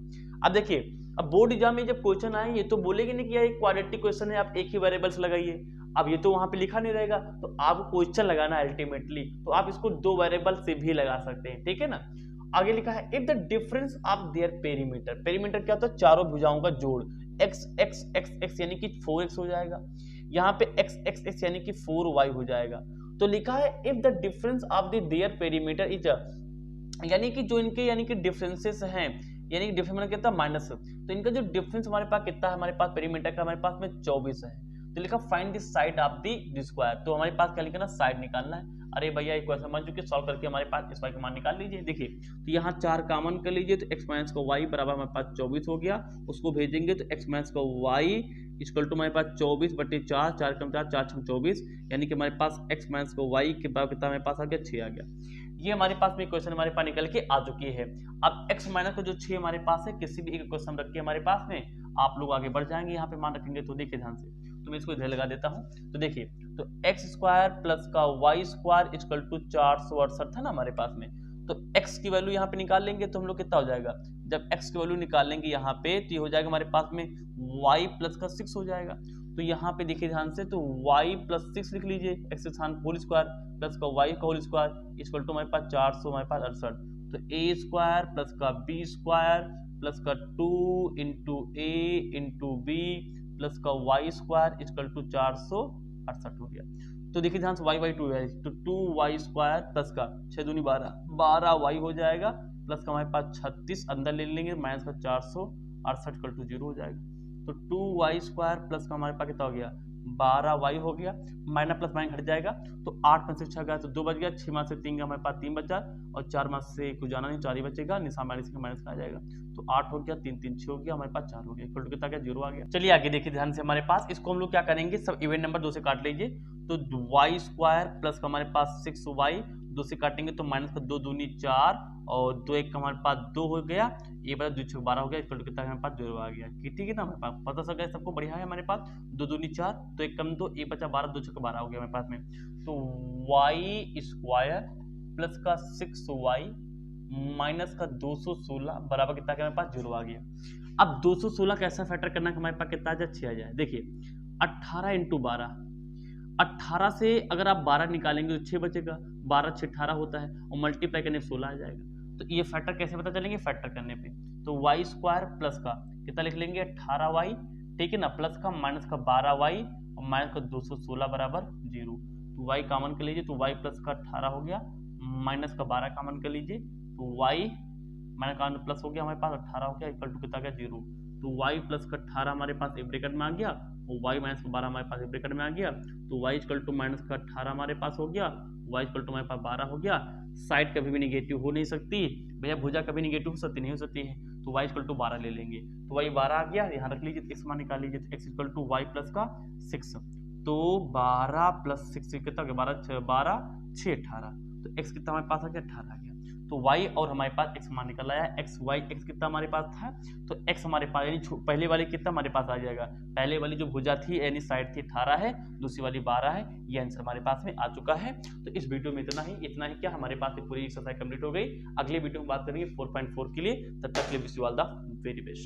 [SPEAKER 1] अब देखिए, अब बोर्ड एग्जाम में जब क्वेश्चन आए ये तो बोलेगे नहीं कि एक क्वाड्रेटिक क्वेश्चन है आप एक ही वेरिएबल्स लगाइए, अब ये तो वहां पे लिखा नहीं रहेगा, तो आपको क्वेश्चन लगाना अल्टीमेटली, तो आप इसको 2 वेरिएबल से भी लगा सकते हैं। ठीक है ना, आगे लिखा है if the difference of their perimeter, perimeter क्या होता है चारों भुजाओं का जोड़, x x x x यानी कि 4x हो जाएगा, यहाँ पे x x x यानी कि 4y हो जाएगा। तो लिखा है if the difference of the there perimeter is, यानी कि जो इनके यानी कि डिफरेंसेस हैं, यानी कि डिफरेंस कितना माइनस, तो इनका जो डिफरेंस हमारे पास कितना है, हमारे पास पेरीमीटर का हमारे पास में 24 है। तो लिखा find the side of the square, तो हमारे पास क्या लिखा ना साइड निकालना है। अरे भैया एक क्वेश्चन बन चुके, सॉल्व करके हमारे पास इस y का मान निकाल लीजिए। देखिए तो यहाँ 4 कॉमन कर लीजिए, तो x माइनस का y बराबर हमारे पास 24 हो गया, उसको भेजेंगे तो x माइनस का y इक्वल टू हमारे पास 24/4, 4 कम 4 4 6 24, यानी कि हमारे पास x माइनस का y के बराबर कितना हमारे पास आ गया 6 आ गया। ये हमारे पास में क्वेश्चन हमारे पास निकल के आ चुकी है। अब x माइनस का जो 6 हमारे पास है, किसी भी एक क्वेश्चन रख के हमारे पास में आप लोग आगे बढ़ जाएंगे, यहाँ पे मान रखेंगे। तो देखिए ध्यान से, तो मैं इसको इधर लगा देता हूँ। तो देखिए तो x स्क्वायर प्लस का y स्क्वायर इक्वल टू 468 था ना हमारे पास में, तो x की वैल्यू यहाँ पे निकाल लेंगे तो हम लोग कितना हो जाएगा, जब x की वैल्यू निकाल लेंगे यहाँ पे तो ये हो जाएगा हमारे पास में y प्लस का 6 हो जाएगा। तो यहाँ पे देखिए ध्यान से, तो y प्लस 6 लिख लीजिए, x स्थान होल स्क्वायर प्लस का y का होल स्क्वायर इक्वल टू हमारे पास 400 हमारे पास 68, तो a स्क्वायर प्लस का b स्क्वायर प्लस का 2 into a into b plus का y स्क्वायर इक्वल टू 468 हो गया। तो देखिए ध्यान से y 2 है, तो 2y स्क्वायर प्लस का 6 दूनी 12y हो जाएगा, प्लस का हमारे पास 36 अंदर ले लेंगे, माइनस का 468 इक्वल टू 0 हो जाएगा। तो 2y स्क्वायर प्लस का हमारे पास कितना हो गया 12y हो गया, माइनस प्लस माइनस घट जाएगा, तो 8 में से 6 गया तो 2 बच गया, 6 में से 3 गया हमारे पास 3 बचा, और 4 में से कुछ जाना नहीं, 4 ही बचेगा, निशान माइनस का माइनस का आ जाएगा, तो 8 हो गया, 3 3 6 हो गया, हमारे पास 4 हो गया, इक्वल टू कितना गया 0 आ गया। चलिए आगे देखिए ध्यान से, हमारे पास इसको हम लोग क्या करेंगे, सब इवेंट नंबर 2 से काट लीजिए, तो y स्क्वायर प्लस का हमारे पास 6y 2 से काटेंगे तो माइनस का 2 दूनी 4 और 2 1 का हमारे पास 2 हो गया, ये बता 2 6 12 हो गया, इक्वल टू कितना हमारे पास 0 आ गया। ठीक है ना, हमारे पास पता चल गया सबको, बढ़िया है हमारे पास, 2 दूनी 4 तो 1 कम 2 1 बचा 12 2 6 12 हो गया हमारे पास में, तो y स्क्वायर प्लस का 6y माइनस का 216 बराबर कितना हमारे पास 0 आ गया। अब 216 कैसा फैक्टर करना है हमारे पास, कितना आ जाए 6 आ जाए। देखिए 18 इंटू 12, 18 से अगर आप 12 निकालेंगे तो 6 बचेगा, 12 6 18 होता है, और मल्टीप्लाई करने 16 आ जाएगा। तो ये फैक्टर कैसे पता चलेंगे, फैक्टर करने पे, तो y स्क्वायर प्लस का कितना लिख लेंगे 18y, ठीक है ना, प्लस का माइनस का 12y और माइनस का 216 बराबर 0, तो y कॉमन कर लीजिए, तो y प्लस का 18 हो गया, माइनस का 12 कॉमन कर लीजिए, तो y माइनस का प्लस हो गया, हमारे पास 18 हो गया, इक्वल टू कितना गया 0, तो y प्लस का 18 हमारे पास एक ब्रैकेट में आ गया, और y माइनस का 12 हमारे पास एक ब्रैकेट में आ गया, तो y इक्वल टू माइनस का 18 हमारे पास हो गया, y इक्वल टू हमारे पास 12 हो गया। साइड कभी भी निगेटिव हो नहीं सकती भैया, भुजा कभी निगेटिव हो सकती नहीं हो सकती है, तो y इक्वल टू 12 ले लेंगे, तो y 12 आ गया, यहाँ रख लीजिए, x मान निकाल लीजिए, तो x equal to y plus का 6, तो 12 प्लस 6 कितना हो गया 12 6 18, तो x कितना हमारे पास आ गया 18 आ गया, तो y और हमारे पास x मान निकल आया, x y x कितना हमारे पास था, तो x हमारे पास यानी पहले वाली कितना हमारे पास आ जाएगा, पहले वाली जो भुजा थी यानी साइड थी 18 है, दूसरी वाली 12 है, ये आंसर हमारे पास में आ चुका है। तो इस वीडियो में इतना ही क्या हमारे पास पूरी एक्सरसाइज कंप्लीट हो गई। अगले वीडियो में बात करेंगे 4.4 के लिए, तब तक के लिए wish you all the very best.